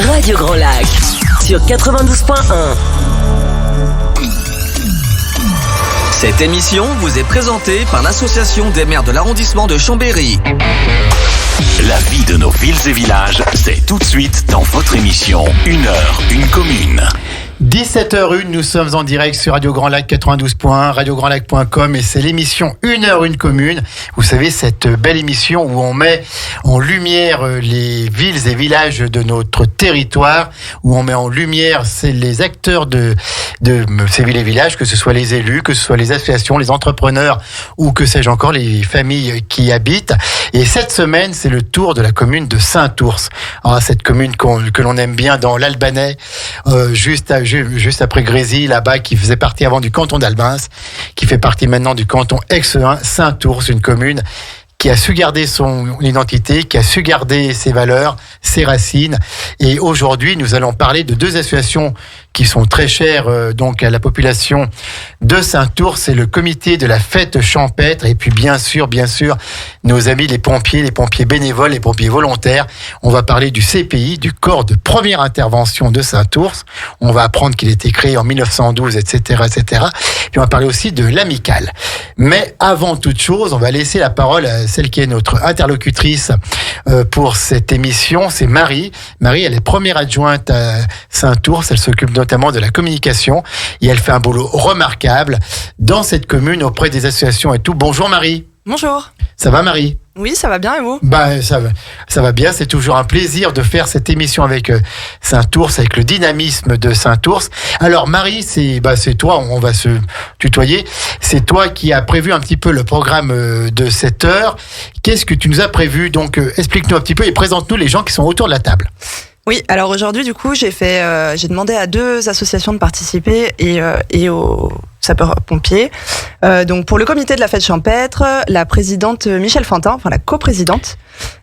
Radio Grand Lac sur 92.1. Cette émission vous est présentée par l'Association des maires de l'arrondissement de Chambéry. La vie de nos villes et villages, c'est tout de suite dans votre émission 1 heure, 1 commune. 17h01, nous sommes en direct sur Radio Grand Lac 92.1, radiograndlac.com et c'est l'émission 1 heure 1 commune. Vous savez, cette belle émission où on met en lumière les villes et villages de notre territoire, où on met en lumière les acteurs de ces villes et villages, que ce soit les élus, que ce soit les associations, les entrepreneurs ou que sais-je encore, les familles qui y habitent. Et cette semaine, c'est le tour de la commune de Saint-Ours. Alors, cette commune que l'on aime bien dans l'Albanais, juste après Grésy, là-bas, qui faisait partie avant du canton d'Albins, qui fait partie maintenant du canton Aix-1, Saint-Ours, une commune qui a su garder son identité, qui a su garder ses valeurs, ses racines. Et aujourd'hui, nous allons parler de deux associations qui sont très chères donc à la population de Saint-Ours. C'est le comité de la fête champêtre et puis bien sûr, nos amis les pompiers bénévoles, les pompiers volontaires. On va parler du CPI, du corps de première intervention de Saint-Ours. On va apprendre qu'il a été créé en 1912, etc., etc. Puis on va parler aussi de l'amicale. Mais avant toute chose, on va laisser la parole à celle qui est notre interlocutrice pour cette émission. C'est Marie. Marie, elle est première adjointe à Saint-Ours. Elle s'occupe notamment de la communication et elle fait un boulot remarquable dans cette commune auprès des associations et tout. Bonjour Marie. Bonjour. Ça va Marie ? Oui, ça va bien et vous ? Ça va bien, c'est toujours un plaisir de faire cette émission avec Saint-Ours, avec le dynamisme de Saint-Ours. Alors Marie, c'est toi, on va se tutoyer, c'est toi qui as prévu un petit peu le programme de cette heure. Qu'est-ce que tu nous as prévu ? Donc explique-nous un petit peu et présente-nous les gens qui sont autour de la table. Oui, alors aujourd'hui, du coup, j'ai demandé à deux associations de participer et aux sapeurs-pompiers. Donc, pour le comité de la fête champêtre, la présidente Michèle Fantin, enfin la coprésidente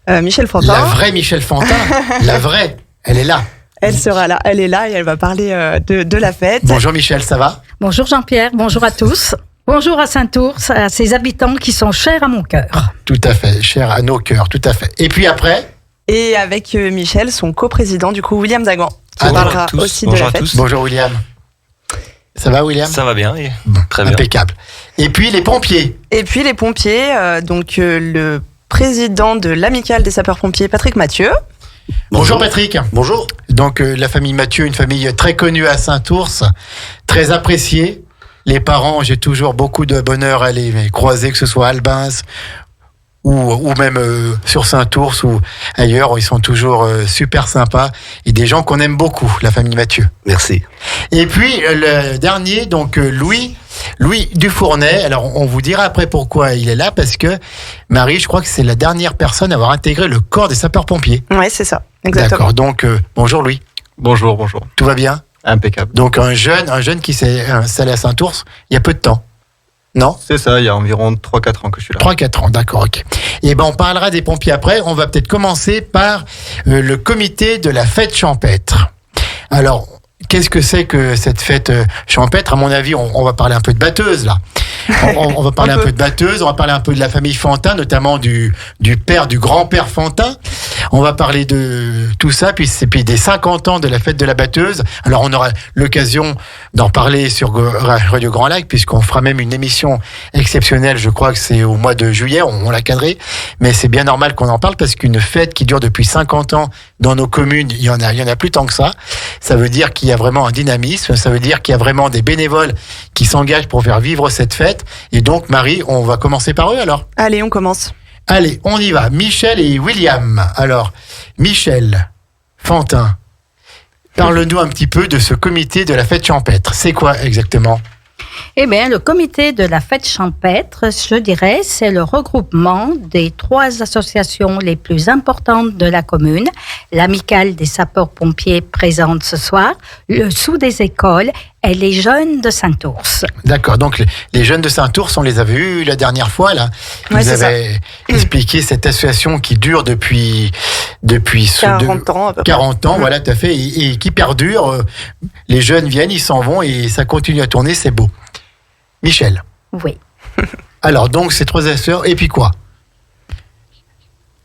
Michèle Fantin. La vraie Michèle Fantin, la vraie, elle est là. Elle sera là, elle est là et elle va parler de la fête. Bonjour Michèle, ça va ? Bonjour Jean-Pierre, bonjour à tous. Bonjour à Saint-Ours, à ses habitants qui sont chers à mon cœur. Tout à fait, chers à nos cœurs, tout à fait. Et puis après ? Et avec Michel, son coprésident, du coup, William Dagan, qui parlera aussi de la fête. Bonjour William. Ça va William ? Ça va bien, très bien. Impeccable. Et puis les pompiers. Donc le président de l'amicale des sapeurs-pompiers, Patrick Mathieu. Bonjour Patrick. Bonjour. Donc la famille Mathieu, une famille très connue à Saint-Ours, très appréciée. Les parents, j'ai toujours beaucoup de bonheur à les croiser, que ce soit à Albins ou même sur Saint-Ours ou ailleurs, ils sont toujours super sympas et des gens qu'on aime beaucoup, la famille Mathieu. Merci. Et puis le dernier, donc Louis Dufournay. Alors on vous dira après pourquoi il est là, parce que Marie, je crois que c'est la dernière personne à avoir intégré le corps des sapeurs-pompiers. Ouais, c'est ça, exactement. D'accord, donc bonjour Louis. Bonjour. Tout va bien ? Impeccable. Donc un jeune qui s'est installé à Saint-Ours il y a peu de temps. Non ? C'est ça, il y a environ 3-4 ans que je suis là. 3-4 ans, d'accord, ok. Et on parlera des pompiers après. On va peut-être commencer par le comité de la fête champêtre. Alors, qu'est-ce que c'est que cette fête champêtre ? À mon avis, on va parler un peu de batteuse, là. On va parler un peu de batteuse, on va parler un peu de la famille Fantin, notamment du père, du grand-père Fantin. On va parler de tout ça, puis des 50 ans de la fête de la batteuse. Alors on aura l'occasion d'en parler sur Radio Grand Lac, puisqu'on fera même une émission exceptionnelle, je crois que c'est au mois de juillet, on l'a cadré. Mais c'est bien normal qu'on en parle, parce qu'une fête qui dure depuis 50 ans dans nos communes, il y en a plus tant que ça. Ça veut dire qu'il y a vraiment un dynamisme, ça veut dire qu'il y a vraiment des bénévoles qui s'engagent pour faire vivre cette fête. Et donc, Marie, on va commencer par eux alors ? Allez, on commence. Allez, on y va. Michel et William. Alors, Michel Fantin, parle-nous un petit peu de ce comité de la fête champêtre. C'est quoi exactement ? Eh bien, le comité de la fête champêtre, je dirais, c'est le regroupement des 3 associations les plus importantes de la commune. L'amicale des sapeurs-pompiers présente ce soir, le Sous des écoles et les jeunes de Saint-Ours. D'accord, donc les jeunes de Saint-Ours, on les avait eus la dernière fois, là. Vous avez expliqué cette association qui dure depuis 40 ans, à peu près. 40 ans, voilà, tout à fait, et qui perdure. Les jeunes viennent, ils s'en vont et ça continue à tourner, c'est beau. Michel. Oui. Alors, donc, ces 3 associations, et puis quoi ?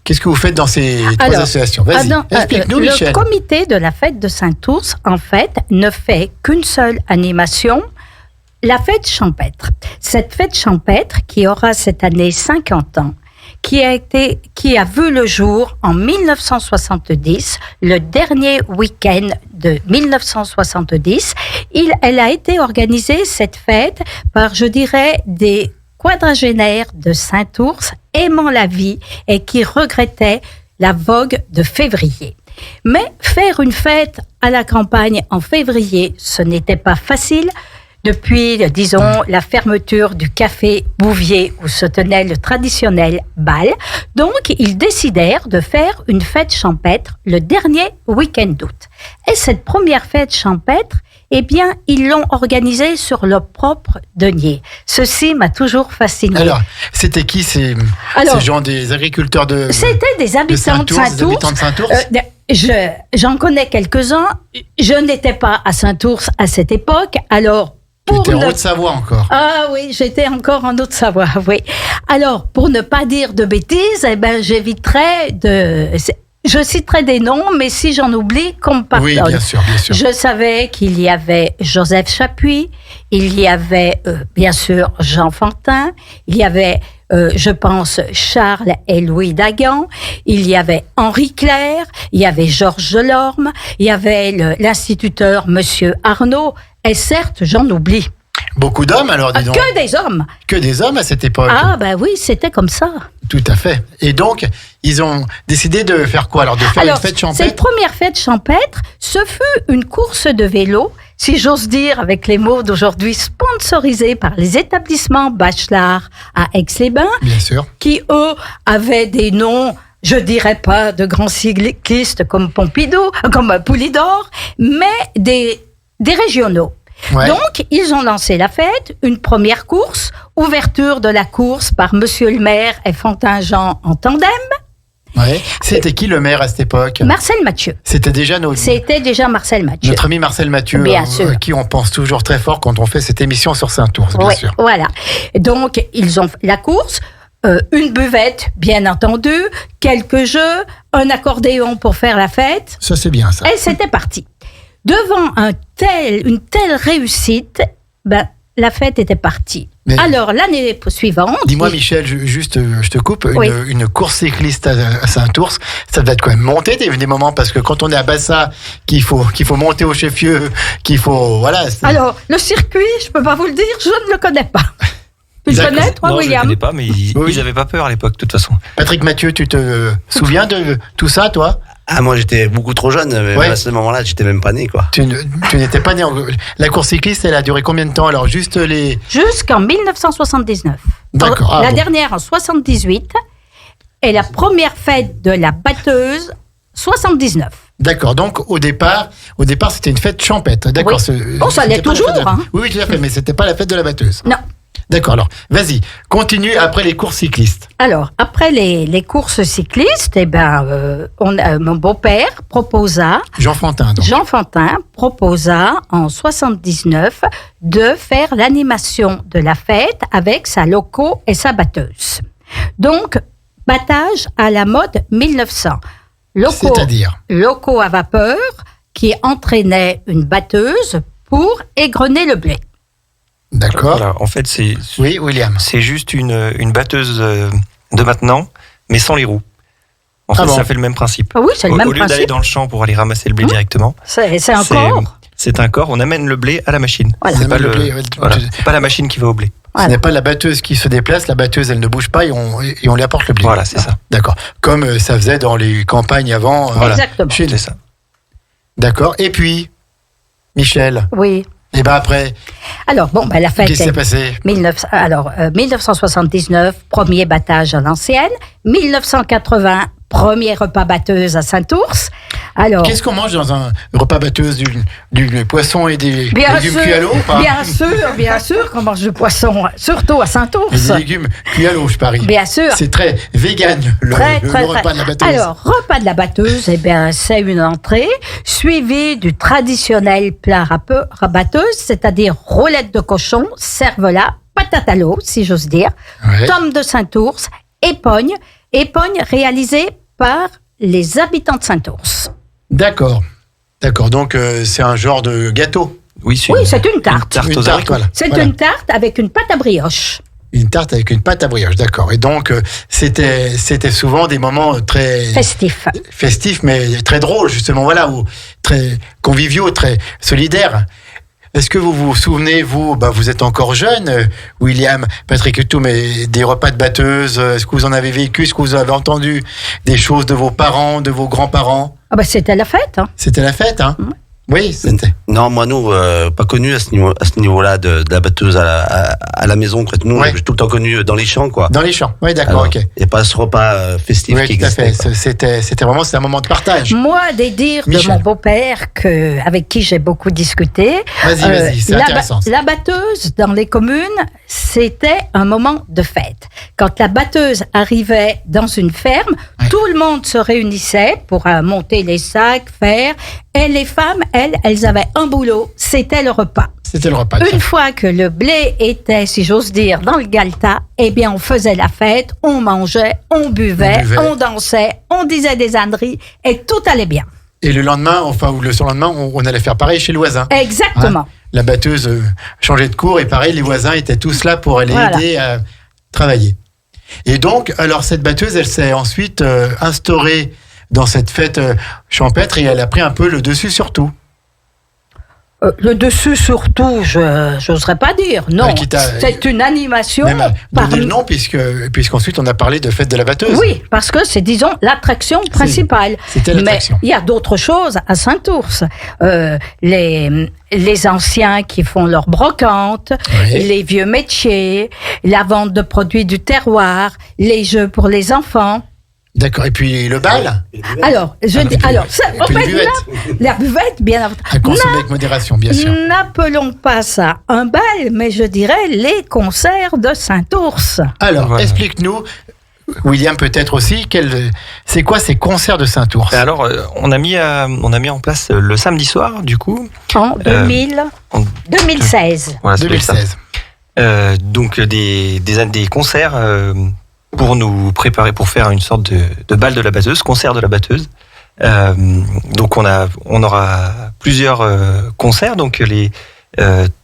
Qu'est-ce que vous faites dans ces trois associations? Vas-y, explique-nous, Michel. Le comité de la fête de Saint-Ours, en fait, ne fait qu'une seule animation, la fête champêtre. Cette fête champêtre, qui aura cette année 50 ans, qui a vu le jour en 1970, le dernier week-end de 1970. Elle a été organisée, cette fête, par, je dirais, des quadragénaires de Saint-Ours aimant la vie et qui regrettaient la vogue de février. Mais faire une fête à la campagne en février, ce n'était pas facile. Depuis, disons, la fermeture du café Bouvier où se tenait le traditionnel bal. Donc, ils décidèrent de faire une fête champêtre le dernier week-end d'août. Et cette première fête champêtre, eh bien, ils l'ont organisée sur leur propre denier. Ceci m'a toujours fasciné. Alors, c'était qui ces gens des agriculteurs de C'était des habitants de Saint-Ours. J'en connais quelques-uns. Je n'étais pas à Saint-Ours à cette époque, alors... Tu étais en Haute-Savoie encore. Ah oui, j'étais encore en Haute-Savoie, oui. Alors, pour ne pas dire de bêtises, eh ben, j'éviterai de... Je citerai des noms, mais si j'en oublie, qu'on me pardonne. Oui, bien sûr, bien sûr. Je savais qu'il y avait Joseph Chapuis, il y avait, bien sûr, Jean Fantin, il y avait, je pense, Charles et Louis Dagan, il y avait Henri Clair, il y avait Georges Delorme, il y avait l'instituteur Monsieur Arnaud, et certes, j'en oublie. Beaucoup d'hommes, alors, dis donc. Que des hommes. Que des hommes à cette époque. Ah, ben oui, c'était comme ça. Tout à fait. Et donc, ils ont décidé de faire quoi? Alors, de faire une fête champêtre? Cette première fête champêtre, ce fut une course de vélo, si j'ose dire, avec les mots d'aujourd'hui, sponsorisée par les établissements Bachelard à Aix-les-Bains. Bien sûr. Qui, eux, avaient des noms... Je dirais pas de grands cyclistes comme Pompidou, comme Poulidor, mais des régionaux. Ouais. Donc, ils ont lancé la fête, une première course, ouverture de la course par Monsieur le maire et Fantin-Jean en tandem. Ouais. C'était qui le maire à cette époque? Marcel Mathieu. C'était déjà Marcel Mathieu. Notre ami Marcel Mathieu, à qui on pense toujours très fort quand on fait cette émission sur Saint-Ours, bien sûr. Voilà. Donc, ils ont la course. Une buvette, bien entendu, quelques jeux, un accordéon pour faire la fête. Ça, c'est bien, ça. Et c'était parti. Devant une telle réussite, la fête était partie. Mais alors, l'année suivante... Dis-moi, Michel, je te coupe, une course cycliste à Saint-Ours, ça doit être quand même monter des moments, parce que quand on est à Bassa, qu'il faut monter au chef-lieu, voilà... Alors, le circuit, je peux pas vous le dire, je ne le connais pas. Tu le connais, toi, William? Je ne le connais pas, mais ils n'avaient pas peur à l'époque, de toute façon. Patrick Mathieu, tu te souviens de tout ça, toi? Ah, moi, j'étais beaucoup trop jeune, mais à ce moment-là, j'étais même pas né, quoi. Tu n'étais pas né. La course cycliste, elle a duré combien de temps, alors? Jusqu'en 1979. D'accord. La dernière en 78, et la première fête de la batteuse, 79. D'accord, donc au départ, c'était une fête champêtre. D'accord. Oui. Ça l'est toujours, hein. Oui, tout à fait, mais c'était pas la fête de la batteuse. Non. D'accord, alors, vas-y, continue après les courses cyclistes. Alors, après les courses cyclistes, mon beau-père proposa... Jean Fantin, donc. Jean Fantin proposa, en 79, de faire l'animation de la fête avec sa loco et sa batteuse. Donc, battage à la mode 1900. C'est-à-dire? Loco à vapeur qui entraînait une batteuse pour égrener le blé. D'accord. Voilà, en fait, oui, William. C'est juste une batteuse de maintenant, mais sans les roues. En fait, ça fait le même principe. Ah oui, c'est le même principe. Au lieu d'aller dans le champ pour aller ramasser le blé directement, c'est un corps. C'est un corps, on amène le blé à la machine. Voilà. C'est pas la machine qui va au blé. Voilà. Ce n'est pas la batteuse qui se déplace, la batteuse, elle ne bouge pas et on lui apporte le blé. Voilà, c'est ça. D'accord. Comme ça faisait dans les campagnes avant. Voilà. Exactement. C'est ça. D'accord. Et puis, Michel. Oui. Et après. Alors, la fête. Qu'est-ce qui s'est passé? 1979, premier battage à l'ancienne. 1980, premier repas batteuse à Saint-Ours. Alors. Qu'est-ce qu'on mange dans un repas batteuse? Du poisson et des légumes cuits à l'eau? Bien sûr qu'on mange du poisson, surtout à Saint-Ours. Et des légumes cuits à l'eau, je parie. Bien sûr. C'est très vegan, le repas de la batteuse. Alors, repas de la batteuse, c'est une entrée suivie du traditionnel plat batteuse, c'est-à-dire roulette de cochon, cervelas, patate à l'eau, si j'ose dire, tome de Saint-Ours, épogne, épogne réalisée par les habitants de Saint-Ours. D'accord. Donc, c'est un genre de gâteau. Oui, c'est une tarte. Une tarte aux haricots. Voilà. C'est une tarte avec une pâte à brioche. Une tarte avec une pâte à brioche, d'accord. Et donc, c'était souvent des moments très... Festifs, mais très drôles, justement, voilà, ou très conviviaux, très solidaires. Est-ce que vous vous souvenez, vous êtes encore jeune, William, Patrick et tout, mais des repas de batteuse, est-ce que vous en avez vécu, est-ce que vous avez entendu des choses de vos parents, de vos grands-parents? C'était la fête. Hein. C'était la fête, hein? Oui, c'était. Non, moi, nous, pas connu à ce niveau-là de la batteuse à la maison. Quoi. Nous, j'ai tout le temps connu dans les champs, quoi. Dans les champs, oui, d'accord, ok. Il n'y a pas ce repas festif qui existait. Oui, tout à fait. C'était vraiment un moment de partage. Moi, des dires de mon beau-père, avec qui j'ai beaucoup discuté. Vas-y, c'est intéressant. La batteuse, dans les communes, c'était un moment de fête. Quand la batteuse arrivait dans une ferme, tout le monde se réunissait pour monter les sacs, faire... Et les femmes, elles avaient un boulot, c'était le repas. C'était le repas. Une fois que le blé était, si j'ose dire, dans le galetas, eh bien, on faisait la fête, on mangeait, on buvait, on dansait, on disait des âneries, et tout allait bien. Et le lendemain, ou le surlendemain, on allait faire pareil chez le voisin. Exactement. La batteuse changeait de cours, et pareil, les voisins étaient tous là pour aller aider à travailler. Et donc, alors, cette batteuse, elle s'est ensuite instaurée dans cette fête champêtre, et elle a pris un peu le dessus sur tout. Le dessus sur tout, je n'oserais pas dire. Non, c'est une animation. Donnez le nom, puisqu'ensuite on a parlé de fête de la batteuse. Oui, parce que c'est, disons, l'attraction principale. C'était l'attraction. Mais il y a d'autres choses à Saint-Ours. Les anciens qui font leur brocante, les vieux métiers, la vente de produits du terroir, les jeux pour les enfants. D'accord. Et puis le bal? La buvette, bien entendu. À consommer avec modération, bien sûr. N'appelons pas ça un bal, mais je dirais les concerts de Saint-Ours. Alors, explique-nous, William, peut-être aussi, c'est quoi ces concerts de Saint-Ours? Alors, on a mis en place le samedi soir, du coup. En 2016. Voilà, 2016. Donc, des concerts... pour nous préparer pour faire une sorte de bal de la batteuse, concert de la batteuse. Donc on aura plusieurs concerts, donc les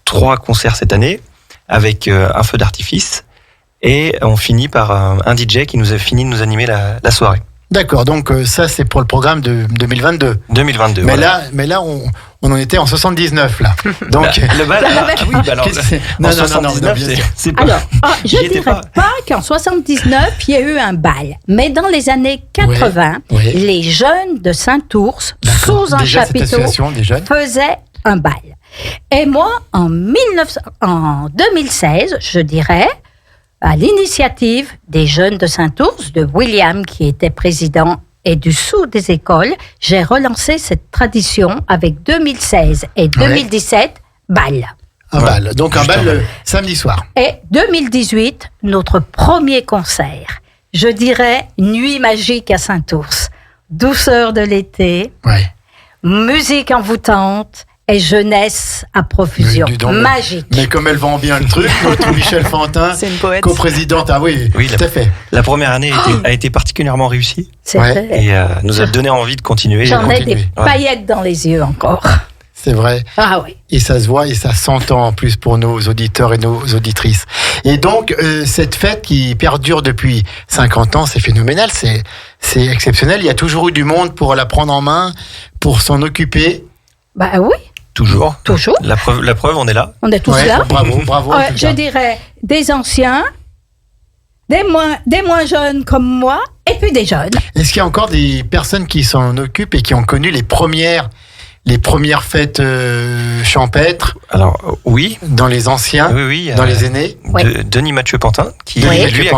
3 concerts cette année avec un feu d'artifice, et on finit par un DJ qui nous a fini de nous animer la soirée. D'accord, donc ça c'est pour le programme de 2022. 2022. Mais là on en était en 79 là. Donc le bal. Non, c'est pas. Alors, je dirais pas qu'en 79 il y a eu un bal, mais dans les années 80, les jeunes de Saint-Ours, sous un chapiteau, faisaient un bal. Et moi, en 2016, je dirais, à l'initiative des jeunes de Saint-Ours, de William qui était président et du sous des écoles, j'ai relancé cette tradition avec 2016 et 2017, bal. Un bal, donc un bal samedi soir. Et 2018, notre premier concert. Je dirais nuit magique à Saint-Ours. Douceur de l'été, musique envoûtante et jeunesse à profusion. Magique. Mais comme elle vend bien le truc, notre Michel Fantin, coprésidente. Ah oui, tout à fait. La première année a été particulièrement réussie. C'est vrai. Et nous a donné envie de continuer. J'en ai des paillettes dans les yeux encore. C'est vrai. Ah oui. Et ça se voit et ça s'entend en plus pour nos auditeurs et nos auditrices. Et donc, cette fête qui perdure depuis 50 ans, c'est phénoménal, c'est exceptionnel. Il y a toujours eu du monde pour la prendre en main, pour s'en occuper. Bah oui. Toujours. La preuve, on est là. On est tous là. Bravo. Je dirais des anciens, des moins jeunes comme moi, et puis des jeunes. Est-ce qu'il y a encore des personnes qui s'en occupent et qui ont connu les premières fêtes champêtres? Alors, oui. Dans les anciens, dans les aînés. Denis Mathieu Pantin, qui lui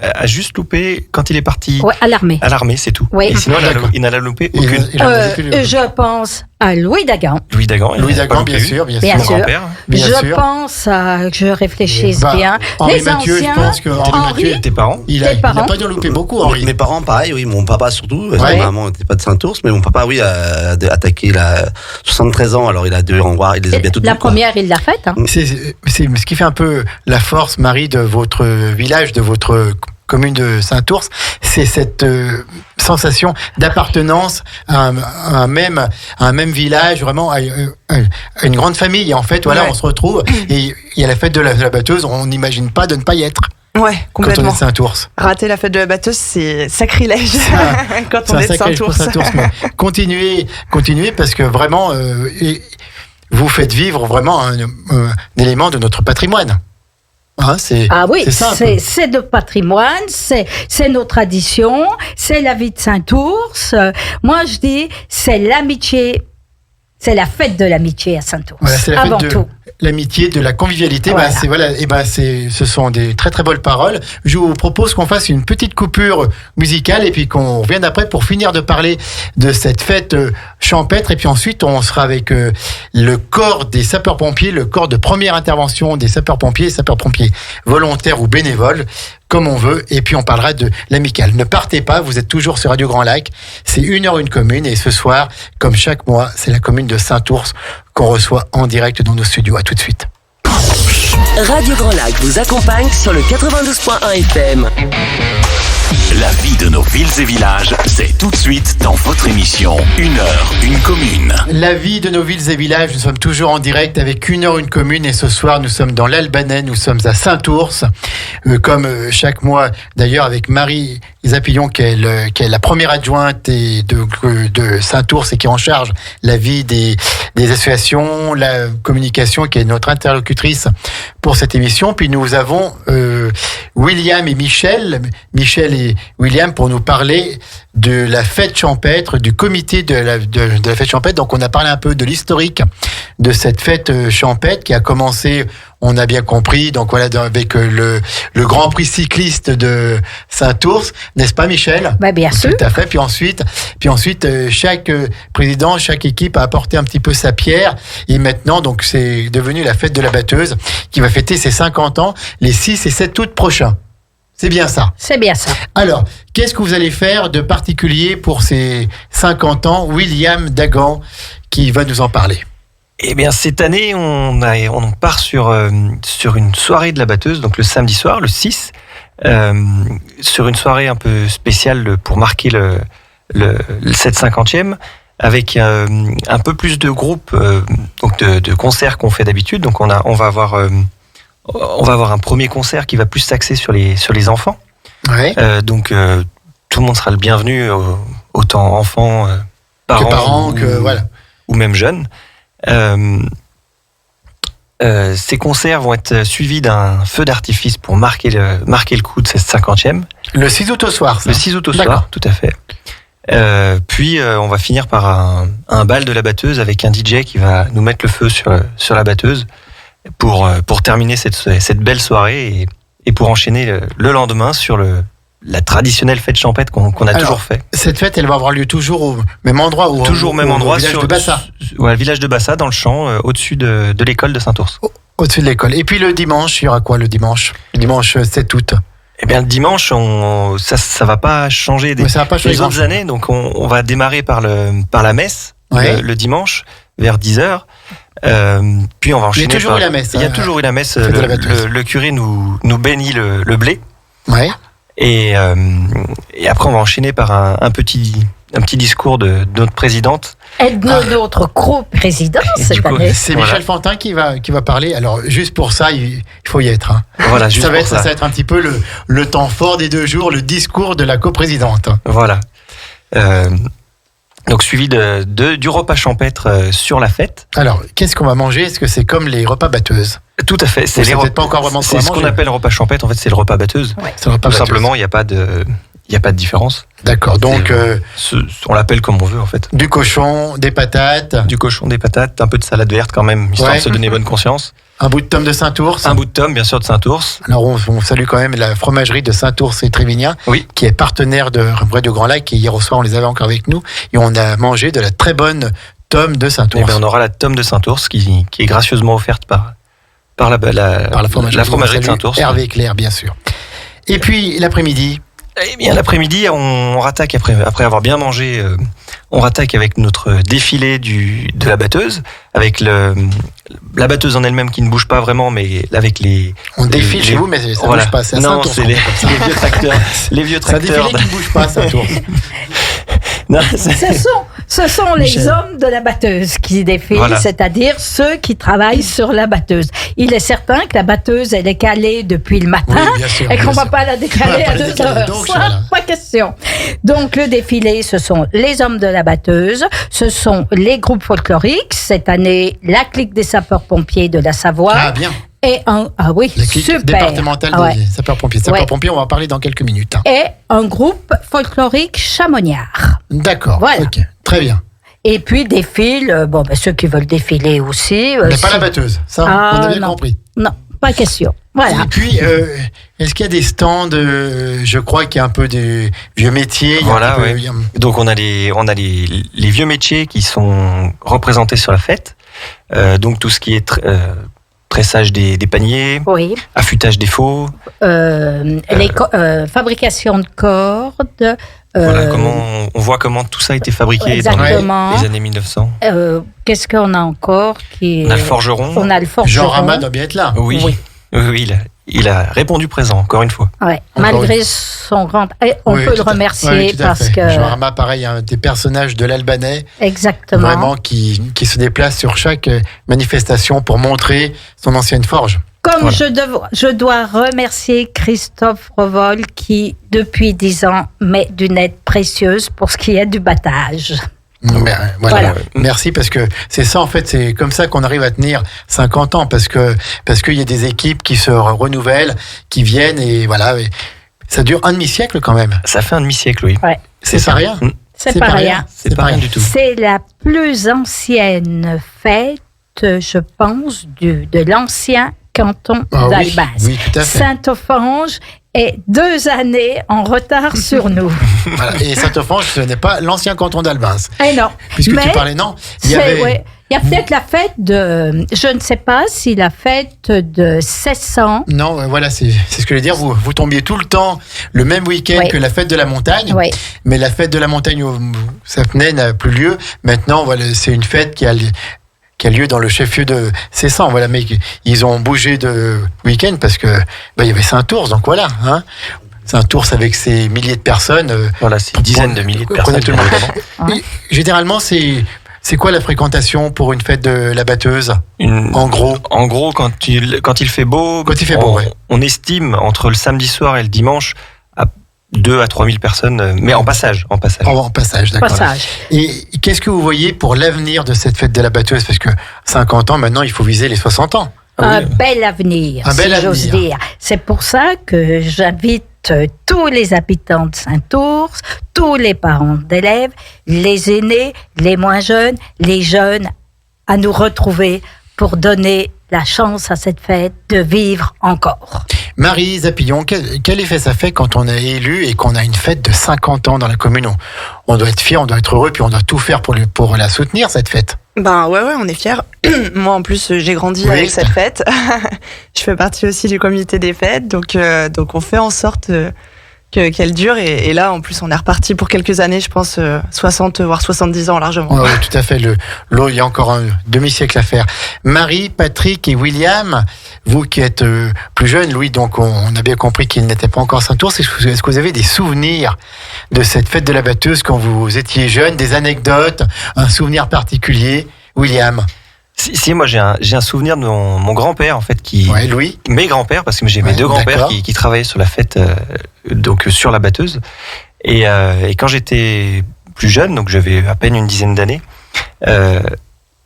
a juste loupé quand il est parti à l'armée. À l'armée, c'est tout. Oui. Et sinon, il n'en a loupé aucune. Je pense à Louis Dagan. Louis Dagan, bien sûr. Mon grand-père. Je pense à que je réfléchisse bien. Henri Mathieu, je pense que Henri Mathieu, tes parents. Il n'a pas dû en louper beaucoup, Henri. Mes parents, pareil, oui. Mon papa surtout. Ma maman n'était pas de Saint-Ours, mais mon papa, a attaqué 73 ans. Alors il a 2 renvoirs, il les a bien toutes. La première, il l'a faite. C'est ce qui fait un peu la force, Marie, de votre village, de votre commune de Saint-Ours, c'est cette sensation d'appartenance à un même village, vraiment à une grande famille. En fait, voilà, on se retrouve et il y a la fête de la batteuse, on n'imagine pas de ne pas y être. Ouais, complètement. Quand on est de Saint-Ours. Rater la fête de la batteuse, c'est sacrilège quand on est de Saint-Ours. Continuez parce que vraiment, vous faites vivre vraiment un élément de notre patrimoine. C'est simple. C'est notre patrimoine, c'est nos traditions, c'est la vie de Saint-Ours. Moi, je dis, c'est l'amitié. C'est la fête de l'amitié à Saint-Ours. Voilà, c'est la avant fête de tout. L'amitié, de la convivialité. Voilà. Ce sont des très très belles paroles. Je vous propose qu'on fasse une petite coupure musicale et puis qu'on revienne après pour finir de parler de cette fête champêtre. Et puis ensuite, on sera avec le corps des sapeurs-pompiers, le corps de première intervention des sapeurs-pompiers volontaires ou bénévoles, comme on veut. Et puis on parlera de l'amicale. Ne partez pas, vous êtes toujours sur Radio Grand Lac. C'est 1h1 commune. Et ce soir, comme chaque mois, c'est la commune de Saint-Ours qu'on reçoit en direct dans nos studios. À tout de suite. Radio Grand Lac vous accompagne sur le 92.1 FM. La vie de nos villes et villages, c'est tout de suite dans votre émission 1h1 commune. La vie de nos villes et villages, nous sommes toujours en direct avec 1h1 commune et ce soir nous sommes dans l'Albanais, nous sommes à Saint-Ours, comme chaque mois d'ailleurs avec Marie Zapillon qui est la première adjointe de Saint-Ours et qui est en charge la vie des associations, la communication, qui est notre interlocutrice pour cette émission. Puis nous avons William et Michel et William pour nous parler de la fête champêtre, du comité de la fête champêtre. Donc on a parlé un peu de l'historique de cette fête champêtre qui a commencé, on a bien compris, donc voilà, avec le Grand Prix cycliste de Saint-Ours, n'est-ce pas Michel ? Bien sûr. Tout à fait. Puis ensuite, chaque président, chaque équipe a apporté un petit peu sa pierre. Et maintenant, donc c'est devenu la fête de la batteuse qui va fêter ses 50 ans les 6 et 7 août prochains. C'est bien ça. C'est bien ça. Alors, qu'est-ce que vous allez faire de particulier pour ces 50 ans ? William Dagan qui va nous en parler. Eh bien, cette année, on part sur une soirée de la batteuse, donc le samedi soir, le 6, sur une soirée un peu spéciale pour marquer cette 50e, avec un peu plus de groupes, donc de concerts qu'on fait d'habitude. Donc on va avoir un premier concert qui va plus s'axer sur les enfants. Ouais. Donc tout le monde sera le bienvenu, autant enfants, parents ou même jeunes. Ces concerts vont être suivis d'un feu d'artifice pour marquer le coup de cette 50e. Le 6 août au soir, ça. Le 6 août au soir, tout à fait. Puis on va finir par un bal de la batteuse avec un DJ qui va nous mettre le feu sur la batteuse pour terminer cette belle soirée et pour enchaîner le lendemain sur la traditionnelle fête champêtre qu'on a toujours fait. Cette fête, elle va avoir lieu toujours au même endroit toujours au même endroit, village de Bassa. Le village de Bassa, dans le champ, au-dessus de l'école de Saint-Ours. Au-dessus de l'école. Et puis le dimanche, il y aura quoi le dimanche ? Le dimanche 7 août. Eh bien, le dimanche, ça va pas changer des autres années. Donc, on va démarrer par la messe, le dimanche, vers 10h. Puis on va enchaîner. Il y a toujours eu la messe. Il y a toujours eu la messe. Le curé nous bénit le blé. Ouais. Et après, on va enchaîner par un petit discours de notre présidente. Et de notre co-présidente cette année. C'est Michel Fantin qui va parler. Alors, juste pour ça, il faut y être. Hein. Voilà, juste ça va être un petit peu le temps fort des 2 jours, le discours de la coprésidente. Voilà. Donc, suivi du repas champêtre sur la fête. Alors, qu'est-ce qu'on va manger ? Est-ce que c'est comme les repas batteuses ? Tout à fait. C'est pas encore vraiment c'est ce qu'on appelle le repas champêtre. En fait, c'est le repas batteuse. Ouais. C'est le repas Tout batteuse. simplement, il n'y a pas de différence. D'accord. Donc, on l'appelle comme on veut, en fait. du cochon, des patates. Du cochon, des patates, un peu de salade verte quand même, histoire de se donner bonne conscience. Un bout de tome de Saint-Ours. Un bout de tome, bien sûr, de Saint-Ours. Alors, on salue quand même la fromagerie de Saint-Ours et Trévignan, qui est partenaire de Radio Grand Lac. Et hier au soir, on les avait encore avec nous. Et on a mangé de la très bonne tome de Saint-Ours. Et bien, on aura la tome de Saint-Ours qui est gracieusement offerte par la fromagerie de Saint-Ours. Hervé Claire, bien sûr. Et puis, l'après-midi. Eh bien, l'après-midi, on rattaque après avoir bien mangé. On rattaque avec notre défilé de la batteuse, avec la batteuse en elle-même qui ne bouge pas vraiment, mais avec les. On défile chez vous, mais ça ne bouge pas. C'est à non, Saint-Ours, c'est les vieux tracteurs. Les vieux C'est un tracteurs. défilé qui ne bouge pas, Saint-Ours. Non, Ce sont les Michel. hommes de la batteuse qui défilent, Voilà. c'est-à-dire ceux qui travaillent sur la batteuse. Il est certain que la batteuse, elle est calée depuis le matin Oui, bien sûr, et qu'on bien ne va sûr. pas la décaler On va à pas la 2 décaler, heures. donc, Ça, voilà. pas question. Donc, le défilé, ce sont les hommes de la batteuse, ce sont les groupes folkloriques. Cette année, la clique des sapeurs-pompiers de la Savoie. Ah, bien. Et ah oui, La clique super. départementale Ouais. des sapeurs-pompiers. Sapeurs-pompiers, on va en parler dans quelques minutes. Hein. Et un groupe folklorique chamonniard. D'accord. Voilà. Ok. Très bien. Et puis défilent, ceux qui veulent défiler aussi. Mais pas la batteuse. Ça, on a bien non. compris. Non, pas question. Voilà. Et puis, est-ce qu'il y a des stands, je crois qu'il y a un peu des vieux métiers. il y a Voilà, un peu- ouais. il y a- Donc on a les vieux métiers qui sont représentés sur la fête. Donc tout ce qui est tressage des paniers, Oui. affûtage des faux. Fabrication de cordes. Voilà, on voit comment tout ça a été fabriqué dans Exactement. les années 1900. Qu'est-ce qu'on a encore qui On a le forgeron. On a le forgeron. Jean Rama doit bien être là. Oui, Oui. oui, il a répondu présent, encore une fois. Ouais. Encore Malgré son grand. Et on Oui, peut tout le à- remercier oui, tout à parce fait. que. Jean Rama, pareil, un des personnages de l'Albanais, Exactement. vraiment, qui se déplace sur chaque manifestation pour montrer son ancienne forge. Comme Voilà. je dois remercier Christophe Revol qui, depuis 10 ans, met d'une aide précieuse pour ce qui est du battage. Mais, voilà. Voilà. Merci, parce que c'est ça, en fait, c'est comme ça qu'on arrive à tenir 50 ans, parce qu'il y a des équipes qui se renouvellent, qui viennent, et voilà. Et ça dure un demi-siècle quand même. Ça fait un demi-siècle, oui. Ouais. C'est pas rien. C'est pas rien. C'est pas rien du tout. C'est la plus ancienne fête, je pense, de l'ancien canton Ah oui, d'Albaz. oui, tout à fait. Saint-Offrange est 2 années en retard sur nous. Voilà. Et Saint-Offrange, ce n'est pas l'ancien canton d'Albins. Eh non. Puisque tu Mais parlais, non, il y c'est- avait... ouais. Il y a peut-être la fête de... Je ne sais pas si la fête de 1600... Non, voilà, c'est ce que je veux dire. Vous tombiez tout le temps le même week-end Oui. que la fête de la montagne. Oui. Mais la fête de la montagne où ça venait n'a plus lieu. Maintenant, voilà, c'est une fête qui a lieu dans le chef-lieu de Cessan. Voilà, mais ils ont bougé de week-end parce que il y avait Saint-Ours, donc voilà. Hein. Saint-Ours avec ses milliers de personnes. Voilà, c'est une dizaine de milliers de Prenez personnes. tout le monde. bien évidemment. Et généralement, c'est quoi la fréquentation pour une fête de la batteuse? Une- En gros. En gros, quand il fait beau, Quand il fait beau, ouais. on estime entre le samedi soir et le dimanche à 2 à 3 000 personnes, mais en passage. En passage, d'accord. Passage. Et qu'est-ce que vous voyez pour l'avenir de cette fête de la batteuse? Parce que 50 ans, maintenant, il faut viser les 60 ans. Un bel avenir, Un bel si j'ose avenir. dire. C'est pour ça que j'invite tous les habitants de Saint-Ours, tous les parents d'élèves, les aînés, les moins jeunes, les jeunes, à nous retrouver pour donner la chance à cette fête de vivre encore. Marie Zapillon, quel effet ça fait quand on est élu et qu'on a une fête de 50 ans dans la commune? On doit être fier, on doit être heureux, puis on doit tout faire pour la soutenir, cette fête. Ben ouais, on est fiers. Moi, en plus, j'ai grandi Oui. avec cette fête. Je fais partie aussi du comité des fêtes, donc on fait en sorte qu'elle dure. Et là, en plus, on est reparti pour quelques années, je pense, 60 voire 70 ans largement. Oui, tout à fait. Il y a encore un demi-siècle à faire. Marie, Patrick et William, vous qui êtes plus jeunes, Louis, donc on a bien compris qu'il n'était pas encore Saint-Ours. Est-ce que vous avez des souvenirs de cette fête de la batteuse quand vous étiez jeune, des anecdotes, un souvenir particulier? William. Si, moi j'ai un souvenir de mon grand-père en fait Ouais, Louis. mes grands-pères, parce que j'ai mes Ouais, deux grands-pères d'accord. qui travaillaient sur la fête, donc sur la batteuse. Et quand j'étais plus jeune, donc j'avais à peine une dizaine d'années,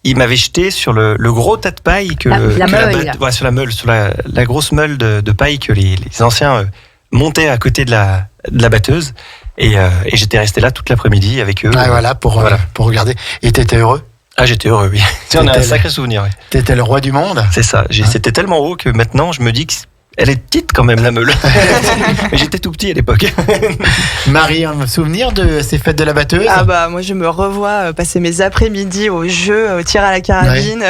il m'avait jeté sur le gros tas de paille que La meule. sur la meule, sur la grosse meule de paille que les anciens montaient à côté de la batteuse. Et j'étais resté là toute l'après-midi avec eux. Ah, voilà, pour regarder. Et t'étais heureux? Ah, j'étais heureux, oui. On a un T'étais sacré souvenir, oui. T'étais le roi du monde? C'est ça. C'était tellement haut que maintenant, je me dis qu'elle est petite quand même, la meule. Mais j'étais tout petit à l'époque. Marie, un souvenir de ces fêtes de la batteuse? Ah bah moi je me revois passer mes après-midi au jeu, au tir à la carabine,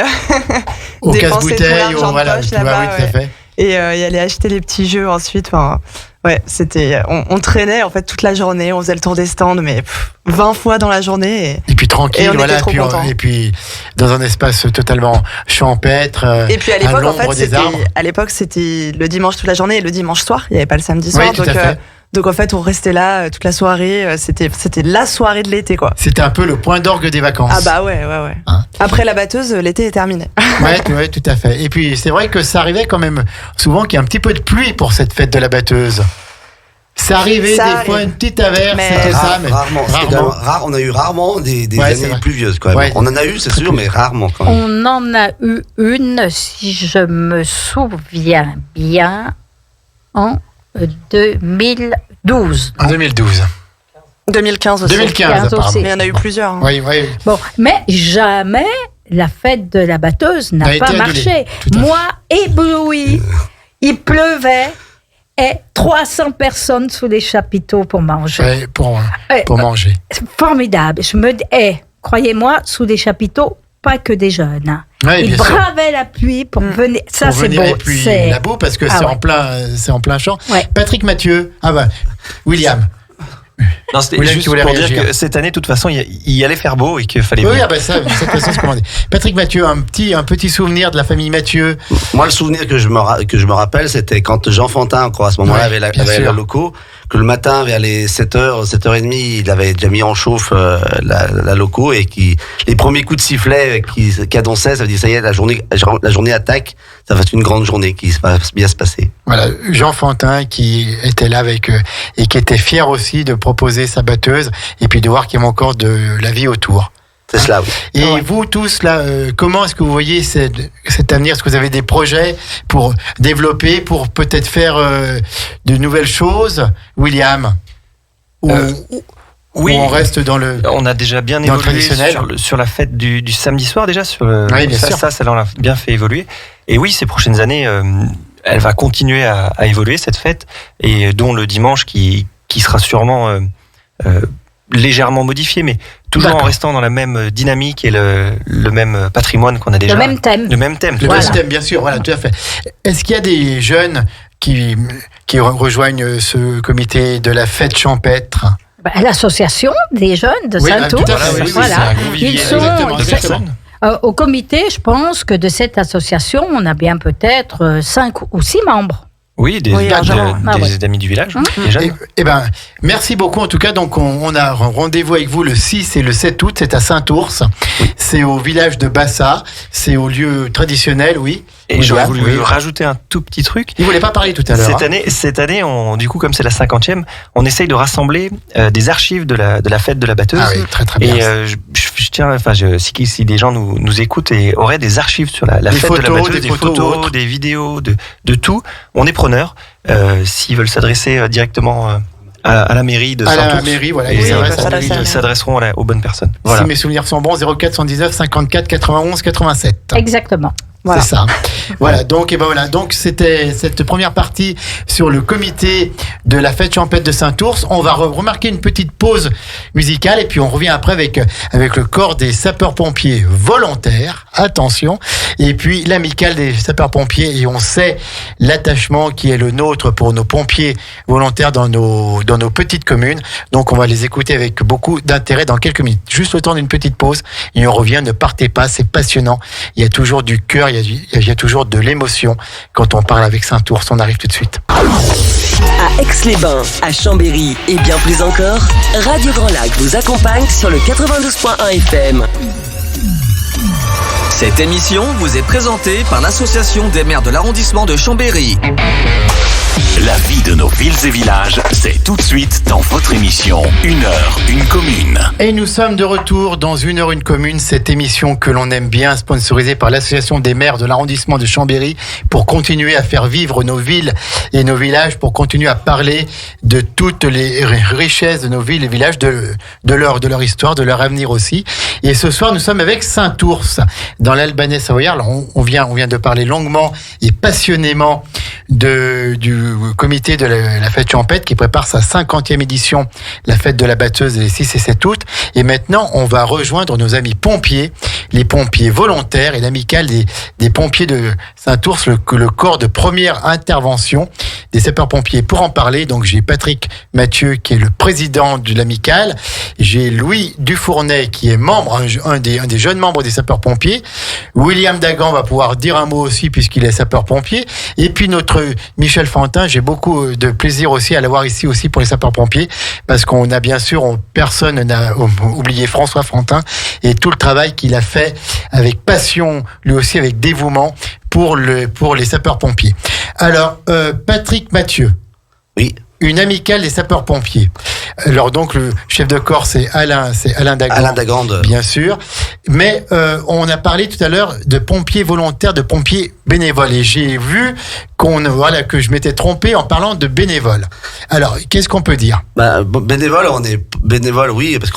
Au dépenser tout casse-bouteille, l'argent de voilà. poche Tu vois, là-bas, oui, tout à ouais. fait. et aller acheter les petits jeux ensuite. Enfin, ouais, c'était, on traînait en fait toute la journée, on faisait le tour des stands, mais 20 fois dans la journée. Et puis tranquille, et on voilà. était trop contents. Et puis dans un espace totalement champêtre. Et puis à l'époque, en fait, des arbres. c'était le dimanche toute la journée et le dimanche soir. Il n'y avait pas le samedi soir, Oui, tout à fait. donc en fait, on restait là toute la soirée. C'était la soirée de l'été, quoi. C'était un peu le point d'orgue des vacances. Ah bah ouais. Hein. Après la batteuse, l'été est terminé. Ouais, tout à fait. Et puis c'est vrai que ça arrivait quand même souvent qu'il y ait un petit peu de pluie pour cette fête de la batteuse. Ça arrivait des fois une petite averse, mais c'est ça, mais rarement. On a eu rarement des années pluvieuses, quoi. Ouais. On en a eu, c'est sûr, mais rarement quand même. On en a eu une, si je me souviens bien, en 2012. En 2012. 2015 aussi. 2015 apparemment. aussi. Mais il y en a eu plusieurs. Hein. Oui. Bon, mais jamais la fête de la batteuse n'a A pas été annulée. marché. Tout à fait. Moi, ébloui, il pleuvait et 300 personnes sous les chapiteaux pour manger. Ouais, pour manger. Formidable. Je me dis, croyez-moi, sous les chapiteaux, pas que des jeunes. Ouais, Ils bien sûr. bravaient la pluie pour venir. Ça, Pour c'est venir beau. et puis la boue parce que c'est en plein champ. Ouais. Patrick Mathieu. Ah bah, William. Non, c'était William, juste tu voulais pour réagir. dire que cette année, de toute façon, il allait faire beau et qu'il fallait Oui, venir. ah bah ça, de toute façon, c'est commandé. Patrick Mathieu, un petit souvenir de la famille Mathieu. Moi, le souvenir que je me rappelle, c'était quand Jean Fantin, encore à ce moment-là, Ouais, avait bien sûr. la loco, que le matin, vers les 7h, 7h30, il avait déjà mis en chauffe la loco et les premiers coups de sifflet qui annonçaient, ça veut dire, ça y est, la journée attaque, ça va être une grande journée qui va bien se passer. Voilà, Jean Fantin qui était là avec eux et qui était fier aussi de proposer sa batteuse et puis de voir qu'il y avait encore de la vie autour. C'est cela, oui. Et vous tous là, comment est-ce que vous voyez cet avenir? Est-ce que vous avez des projets pour développer, pour peut-être faire de nouvelles choses, William? Ou on reste dans le... On a déjà bien Dans le évolué traditionnel. sur la fête du samedi soir déjà. Oui, bien sûr. Ça l'on a bien fait évoluer. Et oui, ces prochaines années, elle va continuer à évoluer cette fête, et dont le dimanche qui sera sûrement légèrement modifié, mais toujours D'accord. en restant dans la même dynamique et le même patrimoine qu'on a déjà. Le même thème. Le même thème. Le Voilà. système, bien sûr, voilà, tout à fait. Est-ce qu'il y a des jeunes qui rejoignent ce comité de la fête champêtre? L'association des jeunes de Oui, Saint-Ours. tout à fait, oui, Voilà. c'est un convivier, Ils sont exactement, de personnes. au comité, je pense que de cette association, on a bien peut-être 5 ou 6 membres. Oui, des largement. des amis du village, des jeunes. Eh ben, merci beaucoup. En tout cas, donc, on a un rendez-vous avec vous le 6 et le 7 août. C'est à Saint-Ours. C'est au village de Bassa. C'est au lieu traditionnel, oui. Et Oui, j'aurais oui. voulu rajouter un tout petit truc. Il voulait pas parler tout à l'heure. Cette année, du coup, comme c'est la 50e, on essaye de rassembler des archives de la fête de la batteuse. Ah oui, très très bien. Et je tiens, si des gens nous écoutent et auraient des archives sur la Des fête de la photos, batteuse, des photos ou autres. des vidéos, de tout, on est preneurs. S'ils veulent s'adresser directement à la mairie de À la Saint-Ours. mairie, voilà, Et ils s'adressent à la ils mairie. s'adresseront aux bonnes personnes. Voilà. Si mes souvenirs sont bons, 0419 54 91 87. Exactement. Voilà. C'est ça. Voilà. Donc, donc c'était cette première partie sur le comité de la fête champêtre de Saint-Ours. On va remarquer une petite pause musicale et puis on revient après avec le corps des sapeurs-pompiers volontaires. Attention. Et puis l'amicale des sapeurs-pompiers, et on sait l'attachement qui est le nôtre pour nos pompiers volontaires dans nos petites communes. Donc on va les écouter avec beaucoup d'intérêt dans quelques minutes. Juste le temps d'une petite pause et on revient. Ne partez pas, c'est passionnant. Il y a toujours du cœur, il y a toujours de l'émotion quand on parle avec Saint-Ours. On arrive tout de suite. À Aix-les-Bains, à Chambéry et bien plus encore, Radio Grand Lac vous accompagne sur le 92.1 FM. Cette émission vous est présentée par l'Association des maires de l'arrondissement de Chambéry. La vie de nos villes et villages, c'est tout de suite dans votre émission 1 heure, 1 commune. Et nous sommes de retour dans 1 heure 1 commune, cette émission que l'on aime bien, sponsorisée par l'Association des maires de l'arrondissement de Chambéry, pour continuer à faire vivre nos villes et nos villages, pour continuer à parler de toutes les richesses de nos villes et villages, de leur histoire, de leur avenir aussi. Et ce soir, nous sommes avec Saint-Ours, dans l'Albanais savoyard. Alors, on vient de parler longuement et passionnément du comité de la fête champêtre qui prépare sa 50e édition, la fête de la batteuse les 6 et 7 août. Et maintenant, on va rejoindre nos amis pompiers, les pompiers volontaires et l'amicale des pompiers de Saint-Ours, le corps de première intervention des sapeurs-pompiers. Pour en parler, donc j'ai Patrick Mathieu qui est le président de l'amicale, j'ai Louis Dufournay qui est membre, un des jeunes membres des sapeurs-pompiers, William Dagan va pouvoir dire un mot aussi puisqu'il est sapeur-pompier, et puis notre Michel Fantin, j'ai beaucoup de plaisir aussi à l'avoir ici aussi pour les sapeurs-pompiers, parce qu'on a bien sûr, personne n'a oublié François Fantin et tout le travail qu'il a fait avec passion, lui aussi avec dévouement pour les sapeurs-pompiers. Alors, Patrick Mathieu. Oui. Une amicale des sapeurs-pompiers. Alors donc le chef de corps c'est Alain Dagan. Alain Dagan. Bien sûr. Mais on a parlé tout à l'heure de pompiers volontaires, de pompiers bénévoles. Et j'ai vu que je m'étais trompé en parlant de bénévoles. Alors, qu'est-ce qu'on peut dire ? Bénévole, on est bénévole, oui, parce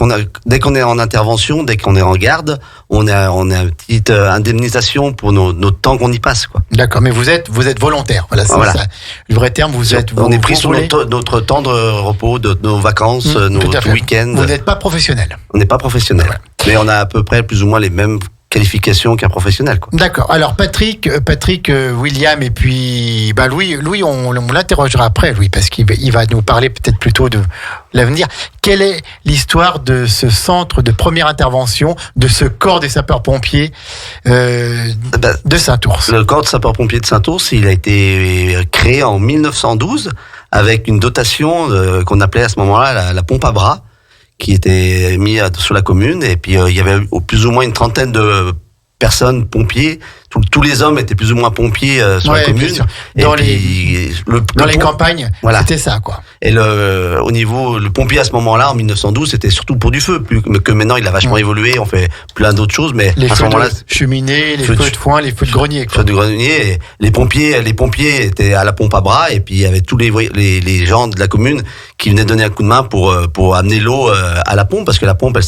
dès qu'on est en intervention, dès qu'on est en garde, on a une petite indemnisation pour notre temps qu'on y passe, quoi. D'accord, mais vous êtes volontaire. Voilà, c'est ça. Le vrai terme, on est pris sur notre temps de repos, de nos vacances, nos week-ends. Vous n'êtes pas professionnel. On n'est pas professionnel. Ouais. Mais on a à peu près plus ou moins les mêmes qualifications qu'un professionnel, quoi. D'accord. Alors Patrick, William et puis Louis, on l'interrogera après, Louis, parce qu'il va nous parler peut-être plutôt de l'avenir. Quelle est l'histoire de ce centre de première intervention, de ce corps des sapeurs-pompiers de Saint-Ours ? Le corps de sapeurs-pompiers de Saint-Ours, il a été créé en 1912 avec une dotation qu'on appelait à ce moment-là la pompe à bras, qui était mis sur la commune, et puis il y avait plus ou moins une trentaine de personnes pompiers. Tous les hommes étaient plus ou moins pompiers sur la commune. Dans les campagnes, voilà. C'était ça, quoi. Et au niveau, le pompier à ce moment-là, en 1912, c'était surtout pour du feu, que maintenant il a vachement évolué, on fait plein d'autres choses, mais les à ce moment-là, cheminées, les feux de foin, les feux de grenier, quoi. Feux de grenier, et les pompiers étaient à la pompe à bras, et puis il y avait tous les gens de la commune qui venaient donner un coup de main pour amener l'eau à la pompe, parce que la pompe,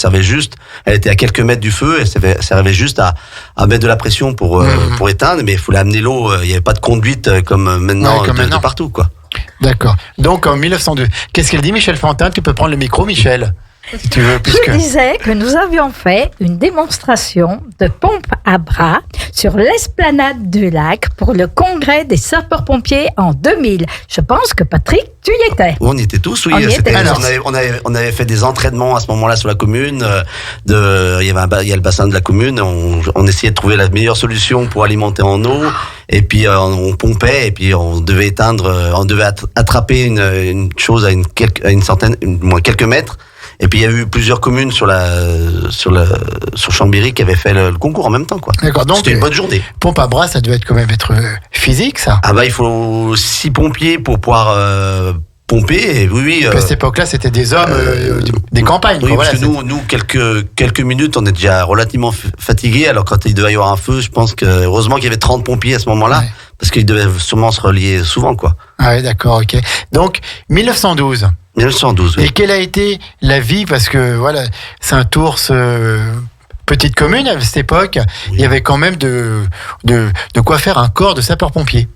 elle était à quelques mètres du feu, elle servait juste à mettre de la pression pour éteindre, mais il fallait amener l'eau, il n'y avait pas de conduite comme maintenant, de partout, quoi. D'accord. Donc en 1902, qu'est-ce qu'elle dit, Michel Fantin ? Tu peux prendre le micro, Michel, si tu veux. Je disais que nous avions fait une démonstration de pompe à bras sur l'esplanade du lac pour le congrès des sapeurs-pompiers en 2000. Je pense que Patrick, tu y étais. On y était tous, oui. On avait fait des entraînements à ce moment-là sur la commune. Il y a le bassin de la commune. On essayait de trouver la meilleure solution pour alimenter en eau. Et puis on pompait, et puis on devait attraper une chose à quelques mètres. Et puis il y a eu plusieurs communes sur Chambéry qui avaient fait le concours en même temps, quoi. D'accord, donc c'était une bonne journée. Pompe à bras, ça doit quand même être physique, ça. Ah il faut 6 pompiers pour pouvoir pomper. Et oui. À cette époque-là, c'était des hommes des campagnes. Oui, parce que nous quelques minutes, on est déjà relativement fatigués. Alors quand il devait y avoir un feu, je pense que heureusement qu'il y avait 30 pompiers à ce moment-là, parce qu'ils devaient sûrement se relier souvent, quoi. Ah oui, d'accord, ok. Donc 1912. 1912, oui. Et quelle a été la vie, parce que voilà, Saint-Ours, petite commune à cette époque, oui. Il y avait quand même de quoi faire un corps de sapeurs-pompiers.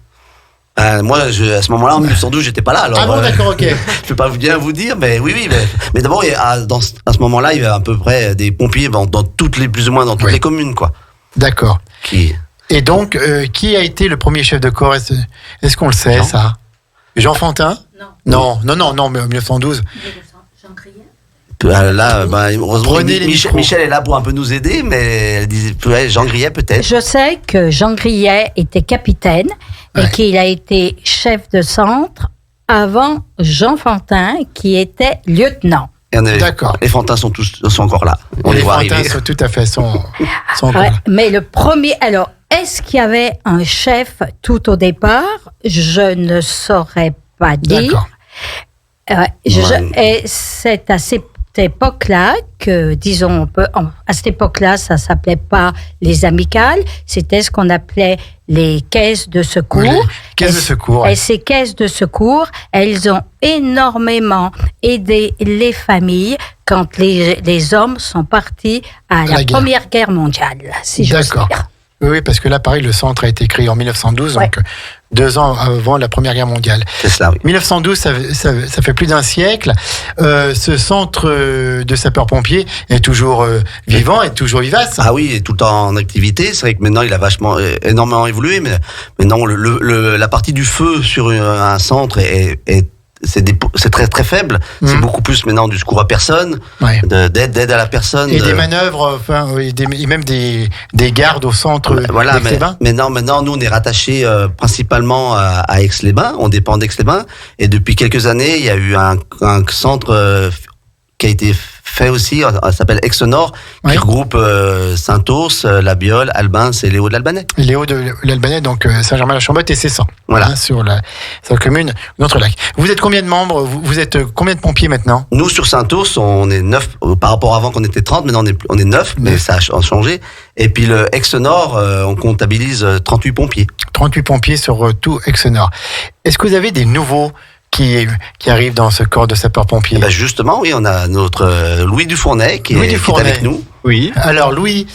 Moi, à ce moment-là, en 1912, j'étais pas là. Alors, ah bon, d'accord, ok. Je peux pas bien vous dire, mais oui. Mais d'abord, à ce moment-là, il y avait à peu près des pompiers dans plus ou moins dans toutes les communes, quoi. D'accord. Et donc, qui a été le premier chef de corps ? Est-ce qu'on le sait, ça ? Jean Fantin ? Non, mais en 1912. Jean Grillet ? Là, heureusement, Michel est là pour un peu nous aider, mais elle disait Jean Grillet peut-être. Je sais que Jean Grillet était capitaine et qu'il a été chef de centre avant Jean Fantin, qui était lieutenant. D'accord. Les Fantins sont encore là. Les Fantins sont tout à fait sont encore là. Mais le premier, alors, est-ce qu'il y avait un chef tout au départ ? Je ne saurais pas dire. D'accord. Et c'est à cette époque-là que, disons, à cette époque-là, ça s'appelait pas les amicales, c'était ce qu'on appelait les caisses de secours. Oui, caisses de secours. Et ces caisses de secours, elles ont énormément aidé les familles quand les hommes sont partis à la Première Guerre mondiale, si j'ose dire. Oui, parce que là, pareil, le centre a été créé en 1912, Ouais. donc 2 ans avant la Première Guerre mondiale. C'est cela, oui. 1912, ça fait plus d'un siècle. Ce centre de sapeurs-pompiers est toujours vivant, est toujours vivace. Ah oui, il est tout le temps en activité. C'est vrai que maintenant, il a énormément évolué, mais maintenant, la partie du feu sur un centre c'est très très faible. C'est beaucoup plus maintenant du secours à personne, Ouais. d'aide à la personne. Et des manœuvres, enfin, et même des gardes au centre Voilà, d'Aix-les-Bains. maintenant, nous, on est rattachés principalement à Aix-les-Bains. On dépend d'Aix-les-Bains. Et depuis quelques années, il y a eu un centre qui a été fait aussi, ça s'appelle Aix-Nord, Oui. qui regroupe Saint-Ours, La Biole, Albins et Léo de l'Albanais. Léo de l'Albanais, donc Saint-Germain-la-Chambotte et Cessan. Voilà. Hein, sur la commune d'Entrelacs. Vous êtes combien de membres? Vous êtes combien de pompiers maintenant? Nous, sur Saint-Ours, on est 9, par rapport à avant qu'on était 30, maintenant on est 9, mais ça a changé. Et puis le Aix-Nord, on comptabilise 38 pompiers. 38 pompiers sur tout Aix-Nord. Est-ce que vous avez des nouveaux qui arrivent dans ce corps de sapeurs-pompiers? Et ben justement, oui, on a notre Louis Dufournay qui Louis est Dufournay. avec nous. Oui. Alors Louis,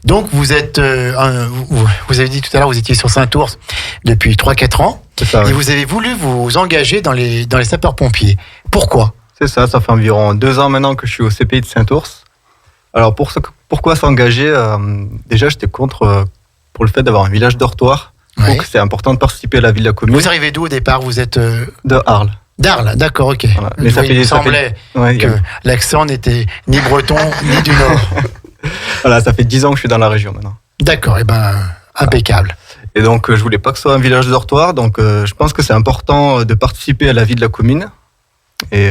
donc vous êtes, vous avez dit tout à l'heure, vous étiez sur Saint-Ours depuis 3-4 ans, C'est ça, et oui. vous avez voulu vous engager dans les sapeurs-pompiers. Pourquoi? C'est ça fait environ 2 ans maintenant que je suis au CPI de Saint-Ours. Alors pourquoi s'engager Déjà, j'étais contre pour le fait d'avoir un village dortoir. Oui. Donc c'est important de participer à la vie de la commune. Vous arrivez d'où au départ? Vous êtes De Arles. d'Arles, d'accord, ok. Voilà. Mais Il me semblait Ouais, que l'accent n'était ni breton ni du Nord. voilà, ça fait 10 ans que je suis dans la région maintenant. D'accord, et ben impeccable. Et donc je voulais pas que ce soit un village dortoir, donc je pense que c'est important de participer à la vie de la commune. Et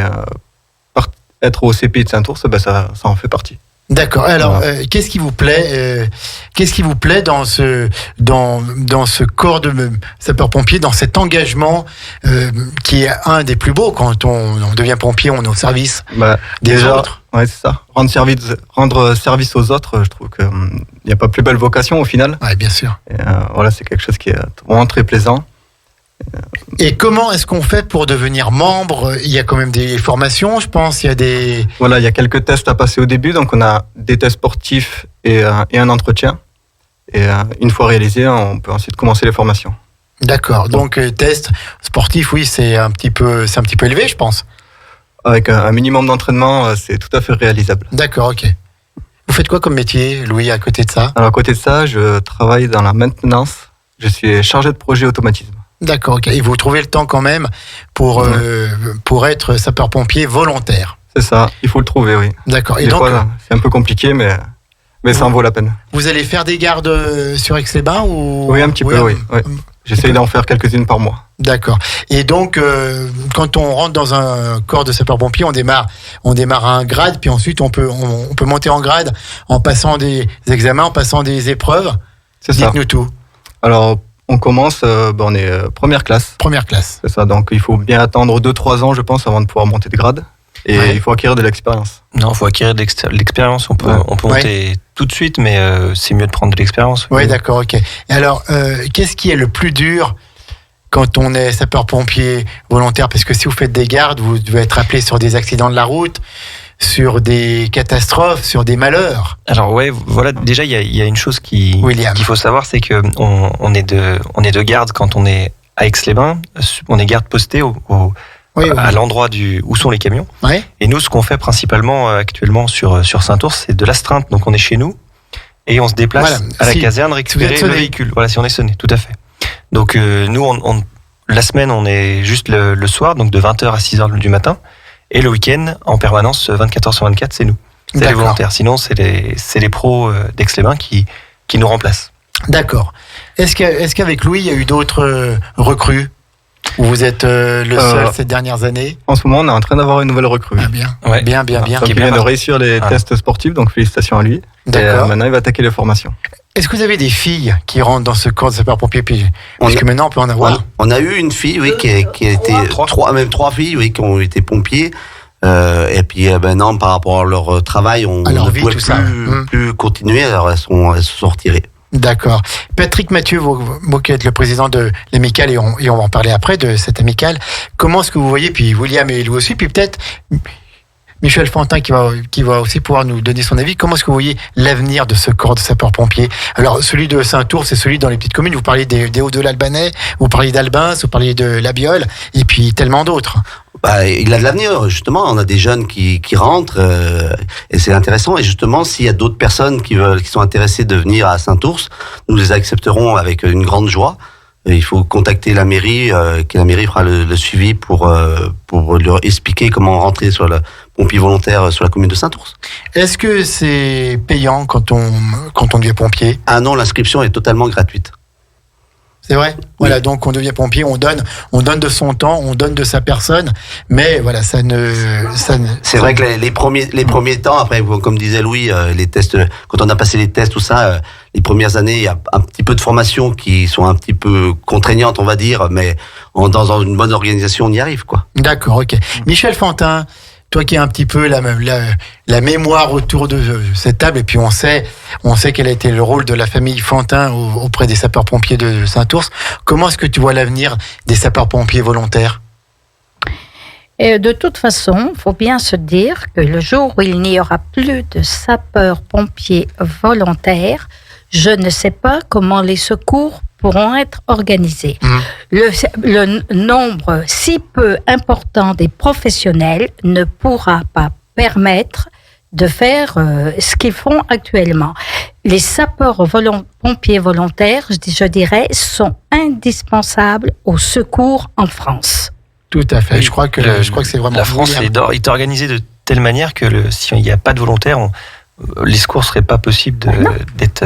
être au CPI de Saint-Ours, ça en fait partie. D'accord. Alors, Voilà. qu'est-ce qui vous plaît dans ce corps de sapeur-pompier, dans cet engagement qui est un des plus beaux quand on devient pompier, on est au service des déjà, autres. Ouais, c'est ça. Rendre service aux autres, je trouve que il n'y a pas plus belle vocation au final. Ouais, bien sûr. Et, voilà, c'est quelque chose qui est vraiment très plaisant. Et comment est-ce qu'on fait pour devenir membre? Il y a quand même des formations, je pense. Il y a des. Voilà, il y a quelques tests à passer au début, donc on a des tests sportifs et un entretien. Et une fois réalisé, on peut ensuite commencer les formations. D'accord. Donc test sportif, oui, c'est un petit peu élevé, je pense. Avec un minimum d'entraînement, c'est tout à fait réalisable. D'accord, ok. Vous faites quoi comme métier, Louis, à côté de ça? Alors à côté de ça, je travaille dans la maintenance. Je suis chargé de projet automatisme. D'accord, ok. Et vous trouvez le temps quand même pour être sapeur-pompier volontaire. C'est ça, il faut le trouver, oui. D'accord. Et Des donc, fois, c'est un peu compliqué, mais ça en vaut la peine. vous allez faire des gardes sur Aix-les-Bains ou... Oui, un petit peu, oui. J'essaye d'en faire quelques-unes par mois. D'accord. Et donc, quand on rentre dans un corps de sapeur-pompier, on démarre à un grade, puis ensuite on peut monter en grade en passant des examens, en passant des épreuves. C'est ça. Dites-nous tout. Alors, on commence, on est première classe. Première classe. C'est ça, donc il faut bien attendre 2-3 ans, je pense, avant de pouvoir monter de grade. Et Ouais. il faut acquérir de l'expérience. Non, il faut acquérir de l'expérience. On peut Ouais. monter tout de suite, mais c'est mieux de prendre de l'expérience. Oui, d'accord, ok. Et alors, qu'est-ce qui est le plus dur quand on est sapeur-pompier volontaire? Parce que si vous faites des gardes, vous devez être appelé sur des accidents de la route, sur des catastrophes, sur des malheurs. Alors ouais, voilà. Déjà, il y a une chose William. qu'il faut savoir, c'est que on est de garde quand on est à Aix-les-Bains. On est garde posté à l'endroit où sont les camions. Ouais. Et nous, ce qu'on fait principalement actuellement sur Saint-Ours, c'est de l'astreinte. Donc on est chez nous et on se déplace Voilà. à la Si caserne vous récupérer êtes le sonné. véhicule. Voilà, si on est sonné, tout à fait. Donc nous, la semaine, on est juste le soir, donc de 20h à 6h du matin. Et le week-end, en permanence, 24h sur 24, c'est nous. C'est les D'accord. volontaires. Sinon, c'est les pros d'Aix-les-Bains qui nous remplacent. D'accord. Est-ce qu'avec Louis, il y a eu d'autres recrues? Ou vous êtes le seul ces dernières années? En ce moment, on est en train d'avoir une nouvelle recrue. Ah, bien. Ouais. Bien. Donc, qui est il bien vient de marqué. réussir les tests sportifs, donc félicitations à lui. Et D'accord. maintenant, il va attaquer les formations. Est-ce que vous avez des filles qui rentrent dans ce corps de sapeur-pompier? On Parce a- que maintenant, on peut en avoir. On a eu une fille, oui, qui a été trois filles, oui, qui ont été pompiers. Et puis maintenant, par rapport à leur travail, on À leur ne vie, pouvait tout ça. plus continuer. Alors elles se sont retirées. D'accord. Patrick Mathieu, vous qui êtes le président de l'amicale, et on va en parler après de cette amicale, comment est-ce que vous voyez, puis William et Louis aussi, puis peut-être Michel Fantin qui va aussi pouvoir nous donner son avis. Comment est-ce que vous voyez l'avenir de ce corps de sapeurs-pompiers? Alors, celui de Saint-Ours, c'est celui dans les petites communes. Vous parliez des Hauts-de-l'Albanais, vous parliez d'Albins, vous parliez de La Biole, et puis tellement d'autres. Il a de l'avenir, justement. On a des jeunes qui rentrent, et c'est intéressant. Et justement, s'il y a d'autres personnes qui sont intéressées de venir à Saint-Ours, nous les accepterons avec une grande joie. Et il faut contacter la mairie, que la mairie fera le suivi pour leur expliquer comment rentrer sur le pompier volontaire sur la commune de Saint-Ours. Est-ce que c'est payant quand on devient pompier? Ah non, l'inscription est totalement gratuite. C'est vrai. Oui. Voilà, donc on devient pompier, on donne de son temps, on donne de sa personne, mais voilà, ça ne. C'est vrai que les premiers temps, après, comme disait Louis, les tests, quand on a passé les tests, tout ça, les premières années, il y a un petit peu de formation qui sont un petit peu contraignantes, on va dire, mais dans une bonne organisation, on y arrive, quoi. D'accord, ok. Michel Fantin, toi qui as un petit peu la mémoire autour de cette table, et puis on sait quel a été le rôle de la famille Fantin auprès des sapeurs-pompiers de Saint-Ours. Comment est-ce que tu vois l'avenir des sapeurs-pompiers volontaires? Et de toute façon, il faut bien se dire que le jour où il n'y aura plus de sapeurs-pompiers volontaires, je ne sais pas comment les secours pourront être organisés. Le nombre si peu important des professionnels ne pourra pas permettre de faire ce qu'ils font actuellement. Les sapeurs-pompiers volontaires, je dirais, sont indispensables au secours en France. Tout à fait. Oui, je crois que c'est vraiment... La France est organisée de telle manière que si il n'y a pas de volontaires, les secours ne seraient pas possibles d'être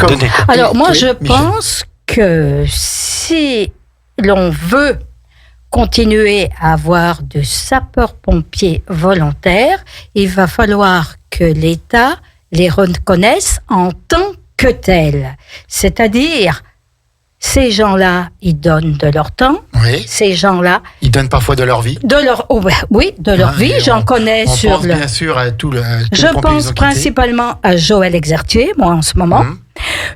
donnés. Alors moi, je pense que si l'on veut continuer à avoir de sapeurs-pompiers volontaires, il va falloir que l'État les reconnaisse en tant que tels. C'est-à-dire, ces gens-là, ils donnent de leur temps. Oui. Ces gens-là... Ils donnent parfois de leur vie. Oui, de leur vie. J'en connais on pense bien sûr à tout le... Je pense principalement à Joël Exertier, moi, en ce moment.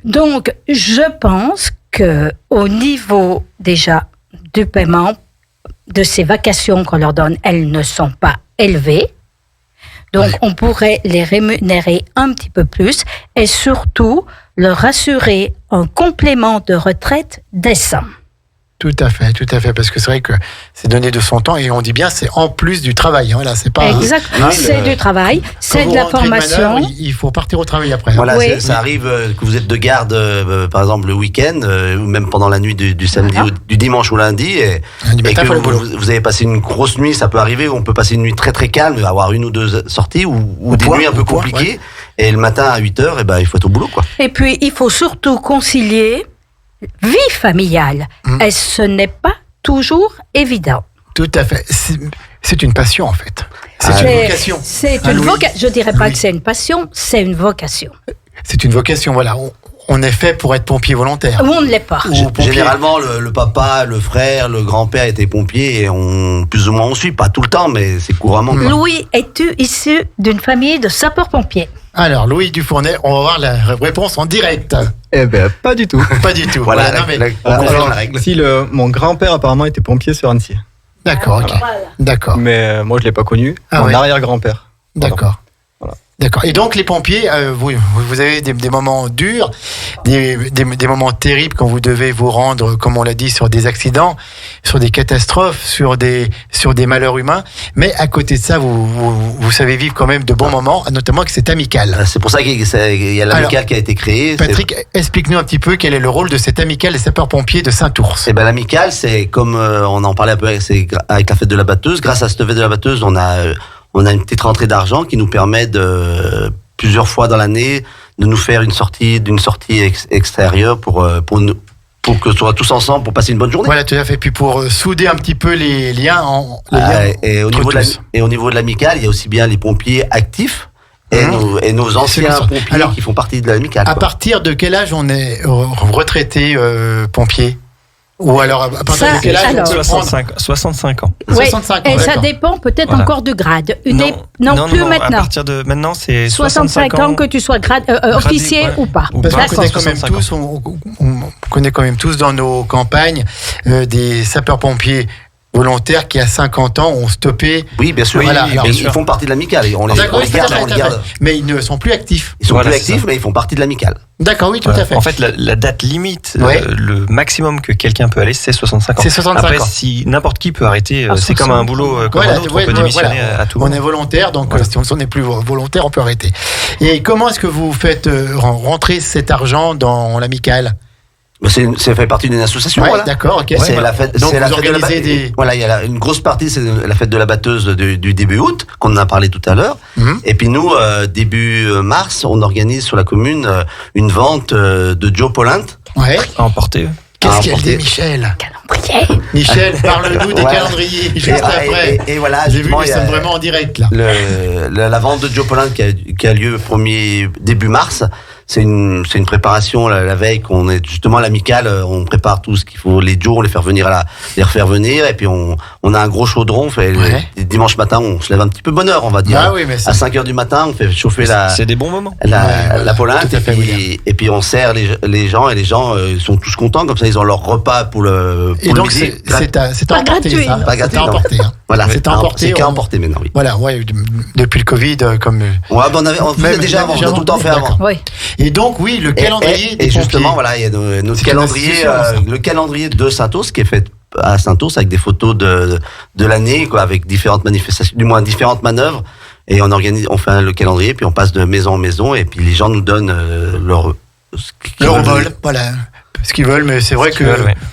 Donc, je pense qu'au niveau, déjà, du paiement de ces vacations qu'on leur donne, elles ne sont pas élevées. Donc, on pourrait les rémunérer un petit peu plus et surtout leur assurer un complément de retraite décent. Tout à fait, parce que c'est vrai que c'est donner de son temps et on dit bien c'est en plus du travail. Voilà, c'est pas. Exact. C'est du travail, c'est de la formation. Manœuvre, il faut partir au travail après. Voilà, ça arrive que vous êtes de garde, par exemple le week-end ou même pendant la nuit du samedi, ou du dimanche au lundi, et que vous avez passé une grosse nuit. Ça peut arriver, on peut passer une nuit très très calme, avoir une ou deux sorties ou des nuits un peu compliquées. Et le matin à 8h, il faut être au boulot, quoi. Et puis il faut surtout concilier vie familiale, et ce n'est pas toujours évident. Tout à fait. C'est une passion, en fait. C'est une vocation. C'est une vocation. Je dirais pas que c'est une passion, c'est une vocation. C'est une vocation, voilà. On est fait pour être pompier volontaire. Ou on ne l'est pas. Généralement, le papa, le frère, le grand-père étaient pompiers et plus ou moins on suit, pas tout le temps, mais c'est couramment. Louis, es-tu issu d'une famille de sapeurs-pompiers? Alors, Louis Dufournet, on va voir la réponse en direct. Eh ben, pas du tout. Pas du tout. Voilà, on confirme la règle. Si mon grand-père apparemment était pompier sur Annecy. D'accord, ok. Voilà. D'accord. Mais moi, je l'ai pas connu. Mon arrière-grand-père. D'accord. Voilà. D'accord. Et donc les pompiers, vous avez des moments durs, des moments terribles quand vous devez vous rendre, comme on l'a dit, sur des accidents, sur des catastrophes, sur des malheurs humains. Mais à côté de ça, vous savez vivre quand même de bons moments, notamment avec cette amicale. C'est pour ça qu'il y a l'amicale qui a été créée. Patrick, explique-nous un petit peu quel est le rôle de cette amicale des sapeurs-pompiers de Saint-Ours. L'amicale, c'est comme on en parlait un peu avec la fête de la batteuse. Grâce à cette fête de la batteuse, on a une petite rentrée d'argent qui nous permet de, plusieurs fois dans l'année, de nous faire une sortie extérieure pour que ce soit tous ensemble pour passer une bonne journée. Voilà, tout à fait. Puis pour souder un petit peu les liens. Et au niveau de l'amicale, il y a aussi bien les pompiers actifs et nos anciens pompiers qui font partie de l'amicale. À partir de quel âge on est retraité pompier? Ou alors, à partir de quel âge on peut 65 ans. Oui, 65 ans, et ça dépend peut-être encore du grade. Non, plus maintenant. À partir de maintenant, c'est 65 ans que tu sois officier ou pas. Parce qu'on connaît quand même tous dans nos campagnes des sapeurs-pompiers volontaires qui, à 50 ans, ont stoppé. Oui, bien sûr. Voilà, Mais ils font partie de l'amicale. On les garde. Mais ils ne sont plus actifs. Ils sont plus actifs, mais ils font partie de l'amicale. D'accord, oui, tout à fait. En fait, la date limite, le maximum que quelqu'un peut aller, c'est 65 ans. C'est 65 Après, ans. si n'importe qui peut arrêter, c'est comme un boulot comme un autre, on peut démissionner à tout moment. On est volontaire, donc si on n'est plus volontaire, on peut arrêter. Et comment est-ce que vous faites rentrer cet argent dans l'amicale ? Ça fait partie d'une association. Ouais, voilà. d'accord, ok. C'est la fête. Donc c'est la vous fête de la organisez des. Voilà, il y a une grosse partie, c'est la fête de la batteuse du début août, qu'on en a parlé tout à l'heure. Et puis nous, début mars, on organise sur la commune une vente de Joe Polint. Ouais. À emporter. Qu'est-ce qu'elle dit, Michel ? Calendrier. Michel, parle-nous des calendriers juste après. Et voilà, j'ai vu, nous sommes vraiment en direct là. La vente de Joe Polint qui a lieu début mars. C'est une préparation la veille qu'on est justement à l'amicale, on prépare tout ce qu'il faut, les Joe, on les refaire venir et puis on a un gros chaudron, dimanche matin on se lève un petit peu bonne heure, on va dire. Ah oui, mais à 5h du matin, on fait chauffer c'est des bons moments. La Polinte et puis on sert les gens et les gens sont tous contents, comme ça ils ont leur repas pour le et donc midi. c'est emporté ça. Pas gratuit. C'est emporté. Voilà, c'est emporté. C'est qu'à emporter maintenant, oui. Voilà, ouais, depuis le Covid comme. Ouais, on faisait déjà avant, on a tout le temps fait avant. Oui. Et donc, oui, le calendrier des et justement, pompiers. voilà, il y a notre calendrier, le calendrier de Saint-Ours qui est fait à Saint-Ours avec des photos de l'année, quoi, avec différentes manifestations, du moins différentes manœuvres. Et on fait le calendrier, puis on passe de maison en maison, et puis les gens nous donnent leur vol, voilà. Ce qu'ils veulent, mais c'est vrai que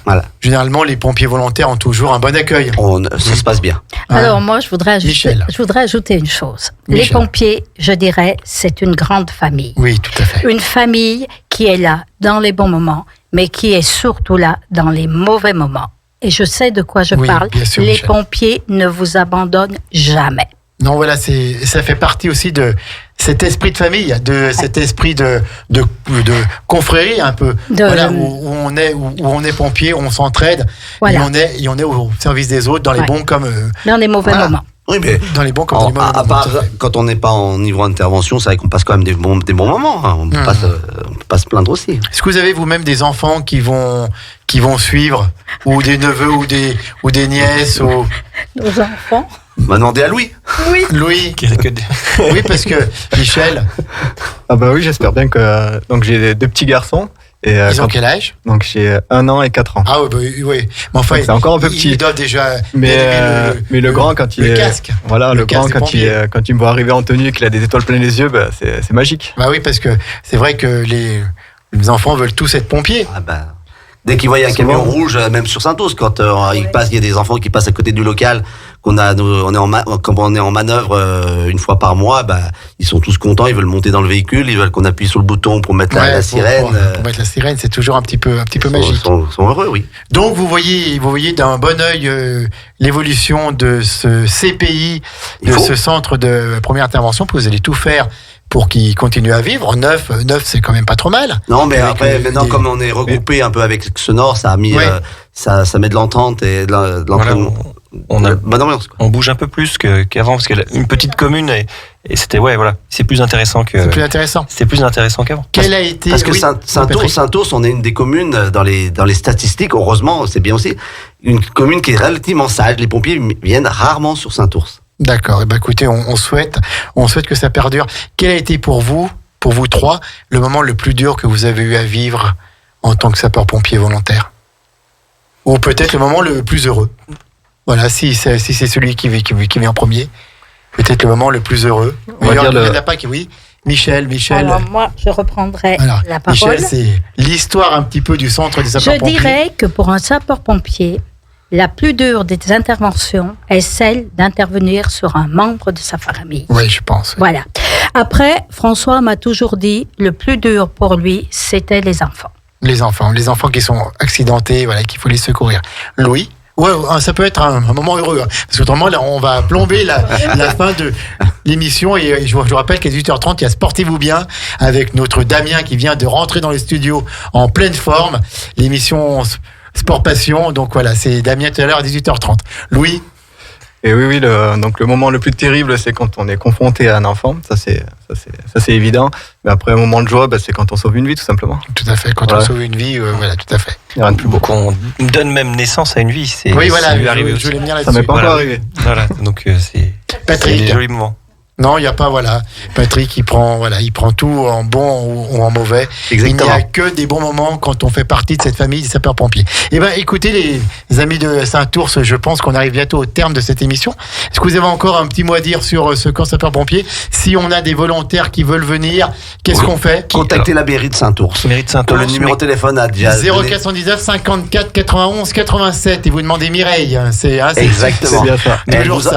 voilà. Généralement, les pompiers volontaires ont toujours un bon accueil. Ça se passe bien. Alors moi, je voudrais ajouter une chose. Michel. Les pompiers, je dirais, c'est une grande famille. Oui, tout à fait. Une famille qui est là dans les bons moments, mais qui est surtout là dans les mauvais moments. Et je sais de quoi je parle. Bien sûr, les Michel. pompiers ne vous abandonnent jamais. Non, voilà, ça fait partie aussi de cet esprit de famille, de cet esprit de confrérie un peu. Voilà, où on est pompier, on s'entraide, voilà. et on est au service des autres, dans les bons comme dans les mauvais moments. Oui, mais dans les bons comme dans les mauvais moments. À part quand on n'est pas en niveau intervention, c'est vrai qu'on passe quand même des bons moments. Hein. On peut pas se plaindre aussi. Est-ce que vous avez vous-même des enfants qui vont suivre, ou des neveux ou des nièces ou... Nos enfants. On va demander à Louis. Oui. Louis. Oui, parce que Michel. Ah bah oui, j'espère bien que. Donc j'ai deux petits garçons. Et ils ont quel âge ? Donc j'ai 1 an et 4 ans. Ah oui. Mais enfin, c'est encore un peu petit. Ils doivent déjà. Mais le grand quand il le casque. Voilà, le grand quand il me voit arriver en tenue et qu'il a des étoiles plein les yeux, bah, c'est magique. Bah oui, parce que c'est vrai que les enfants veulent tous être pompiers. Ah bah. Dès qu'ils voient un camion rouge, même sur Saint-Ours, quand il y a des enfants qui passent à côté du local, quand on est en manœuvre une fois par mois, bah, ils sont tous contents, ils veulent monter dans le véhicule, ils veulent qu'on appuie sur le bouton pour mettre la sirène. Pour mettre la sirène, c'est toujours un petit peu magique. Ils sont heureux, oui. Donc vous voyez d'un bon œil l'évolution de ce CPI, ce centre de première intervention, parce que vous allez tout faire pour qu'ils continuent à vivre. 9, c'est quand même pas trop mal. Non, mais après, maintenant, comme on est regroupé un peu avec Sonore, ça a mis, ça met de l'entente et de l'entraînement. On bouge un peu plus qu'avant, parce qu'une petite commune, et c'était, c'est plus intéressant que. C'est plus intéressant. C'est plus intéressant qu'avant. Quelle a été. Parce que Saint-Ours, on est une des communes dans les statistiques, heureusement, c'est bien aussi, une commune qui est relativement sage. Les pompiers viennent rarement sur Saint-Ours. D'accord. Et écoutez, on souhaite que ça perdure. Quel a été pour vous trois, le moment le plus dur que vous avez eu à vivre en tant que sapeur-pompier volontaire ? Ou peut-être le moment le plus heureux ? Voilà, si c'est celui qui vient en premier, peut-être le moment le plus heureux. Il n'y en a pas qui, oui. Michel. Alors moi, je reprendrai la parole. Michel, c'est l'histoire un petit peu du centre des sapeurs-pompiers. Je dirais que pour un sapeur-pompier, la plus dure des interventions est celle d'intervenir sur un membre de sa famille. Oui, je pense. Voilà. Après, François m'a toujours dit, le plus dur pour lui, c'était les enfants. Les enfants qui sont accidentés, qu'il faut les secourir. Louis ? Ouais, ça peut être un moment heureux, parce qu'autrement, là, on va plomber la fin de l'émission. Et je vous rappelle qu'à 18h30, il y a Sportez-vous bien avec notre Damien qui vient de rentrer dans les studios en pleine forme. L'émission Sport Passion. Donc voilà, c'est Damien tout à l'heure à 18h30. Louis ? Et oui, donc le moment le plus terrible, c'est quand on est confronté à un enfant. Ça c'est évident. Mais après, un moment de joie, c'est quand on sauve une vie, tout simplement. Tout à fait. Quand on sauve une vie, voilà, tout à fait. Il n'y a rien de plus beau. On donne même naissance à une vie. Oui, voilà, je voulais venir là-dessus. Ça m'est pas encore arrivé. Voilà, donc c'est Patrick. des jolis moments. Non, il n'y a pas, voilà. Patrick, il prend tout en bon ou en mauvais. Exactement. Il n'y a que des bons moments quand on fait partie de cette famille des sapeurs-pompiers. Eh ben, écoutez, les amis de Saint-Ours, je pense qu'on arrive bientôt au terme de cette émission. Est-ce que vous avez encore un petit mot à dire sur ce camp sapeurs-pompiers? Si on a des volontaires qui veulent venir, qu'est-ce qu'on fait? Contactez la mairie de Saint-Ours. Mairie de Saint-Ours. Le numéro de téléphone a déjà 0419 54 91 87 et vous demandez Mireille. Exactement. C'est bien ça.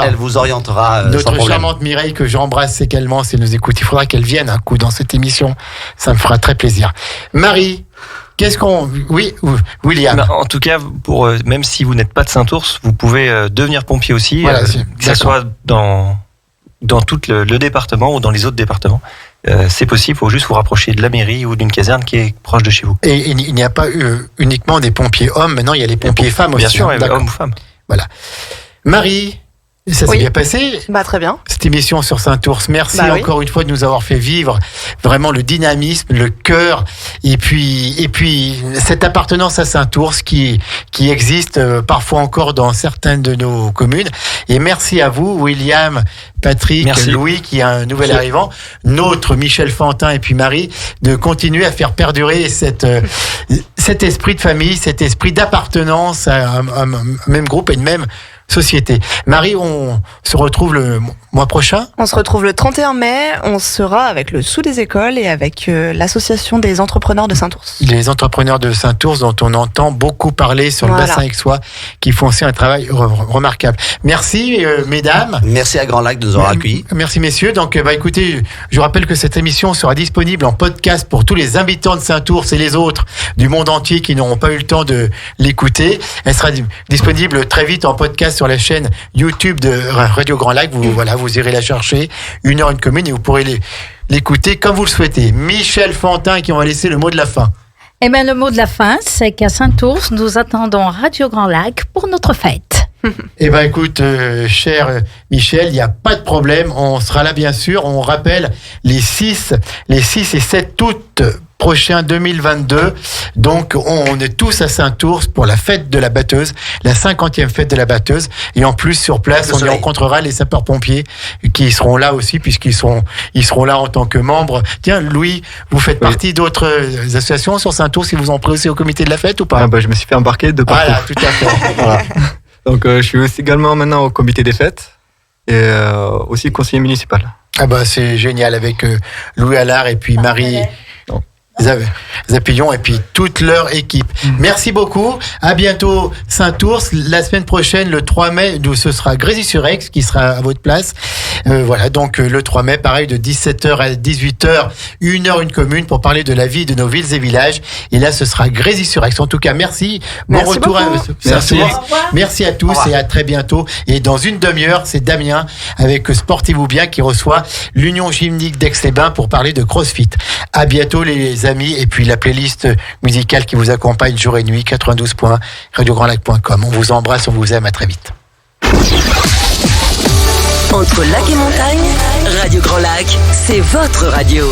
Elle vous orientera sans Notre problème. charmante Mireille que j'embrasse également si elle nous écoute. Il faudra qu'elle vienne un coup dans cette émission. Ça me fera très plaisir. Marie, qu'est-ce qu'on... Oui, William. En tout cas, même si vous n'êtes pas de Saint-Ours, vous pouvez devenir pompier aussi, Voilà, que ce soit dans tout le département ou dans les autres départements. C'est possible, il faut juste vous rapprocher de la mairie ou d'une caserne qui est proche de chez vous. Et il n'y a pas uniquement des pompiers hommes, maintenant il y a les pompiers femmes aussi. Bien sûr, hein. hommes ou femmes. Voilà. Marie, ça s'est bien passé Très bien. cette émission sur Saint-Ours. Merci encore une fois de nous avoir fait vivre vraiment le dynamisme, le cœur et puis cette appartenance à Saint-Ours qui existe parfois encore dans certaines de nos communes. Et merci à vous, William, Patrick, merci. Louis, qui est un nouvel arrivant, notre Michel Fantin et puis Marie, de continuer à faire perdurer cet esprit de famille, cet esprit d'appartenance à un même groupe et une même société. Marie, on se retrouve le mois prochain. On se retrouve le 31 mai. On sera avec le Sous des écoles et avec l'association des entrepreneurs de Saint-Ours. Les entrepreneurs de Saint-Ours dont on entend beaucoup parler sur le bassin aixois, qui font aussi un travail remarquable. Merci, mesdames. Merci à Grand Lac de nous avoir accueillis. Merci, messieurs. Donc, écoutez, je rappelle que cette émission sera disponible en podcast pour tous les habitants de Saint-Ours et les autres du monde entier qui n'auront pas eu le temps de l'écouter. Elle sera disponible très vite en podcast sur la chaîne YouTube de Radio Grand Lac. Vous irez la chercher, 1 heure une commune, et vous pourrez l'écouter comme vous le souhaitez. Michel Fantin qui va laisser le mot de la fin. Eh bien, le mot de la fin, c'est qu'à Saint-Ours, nous attendons Radio Grand Lac pour notre fête. Eh bien, écoute, cher Michel, il n'y a pas de problème. On sera là, bien sûr. On rappelle les 6 et 7 août prochain 2022. Donc, on est tous à Saint-Ours pour la fête de la batteuse, la 50e fête de la batteuse. Et en plus, sur place, on y rencontrera les sapeurs-pompiers qui seront là aussi, puisqu'ils seront là en tant que membres. Tiens, Louis, vous faites partie d'autres associations sur Saint-Ours qui vous ont pris aussi au comité de la fête ou pas? Je me suis fait embarquer de partout. Voilà, tout à fait. Voilà. Donc, je suis aussi également maintenant au comité des fêtes et aussi conseiller municipal. C'est génial avec Louis Allard et puis Marie Zapillon et puis toute leur équipe. Merci beaucoup. À bientôt Saint-Ours. La semaine prochaine, le 3 mai, ce sera Grésy-sur-Aix qui sera à votre place. Donc le 3 mai, pareil, de 17h à 18h, 1 heure une commune pour parler de la vie de nos villes et villages. Et là, ce sera Grésy-sur-Aix. En tout cas, merci. Bon retour à Saint-Ours. Merci à tous et à très bientôt. Et dans une demi-heure, c'est Damien avec Sportez-vous bien qui reçoit l'Union Gymnique d'Aix-les-Bains pour parler de CrossFit. À bientôt les amis, et puis la playlist musicale qui vous accompagne jour et nuit, 92 points, radiograndlac.com. On vous embrasse, on vous aime, à très vite. Entre lac et montagne, Radio Grand Lac, c'est votre radio.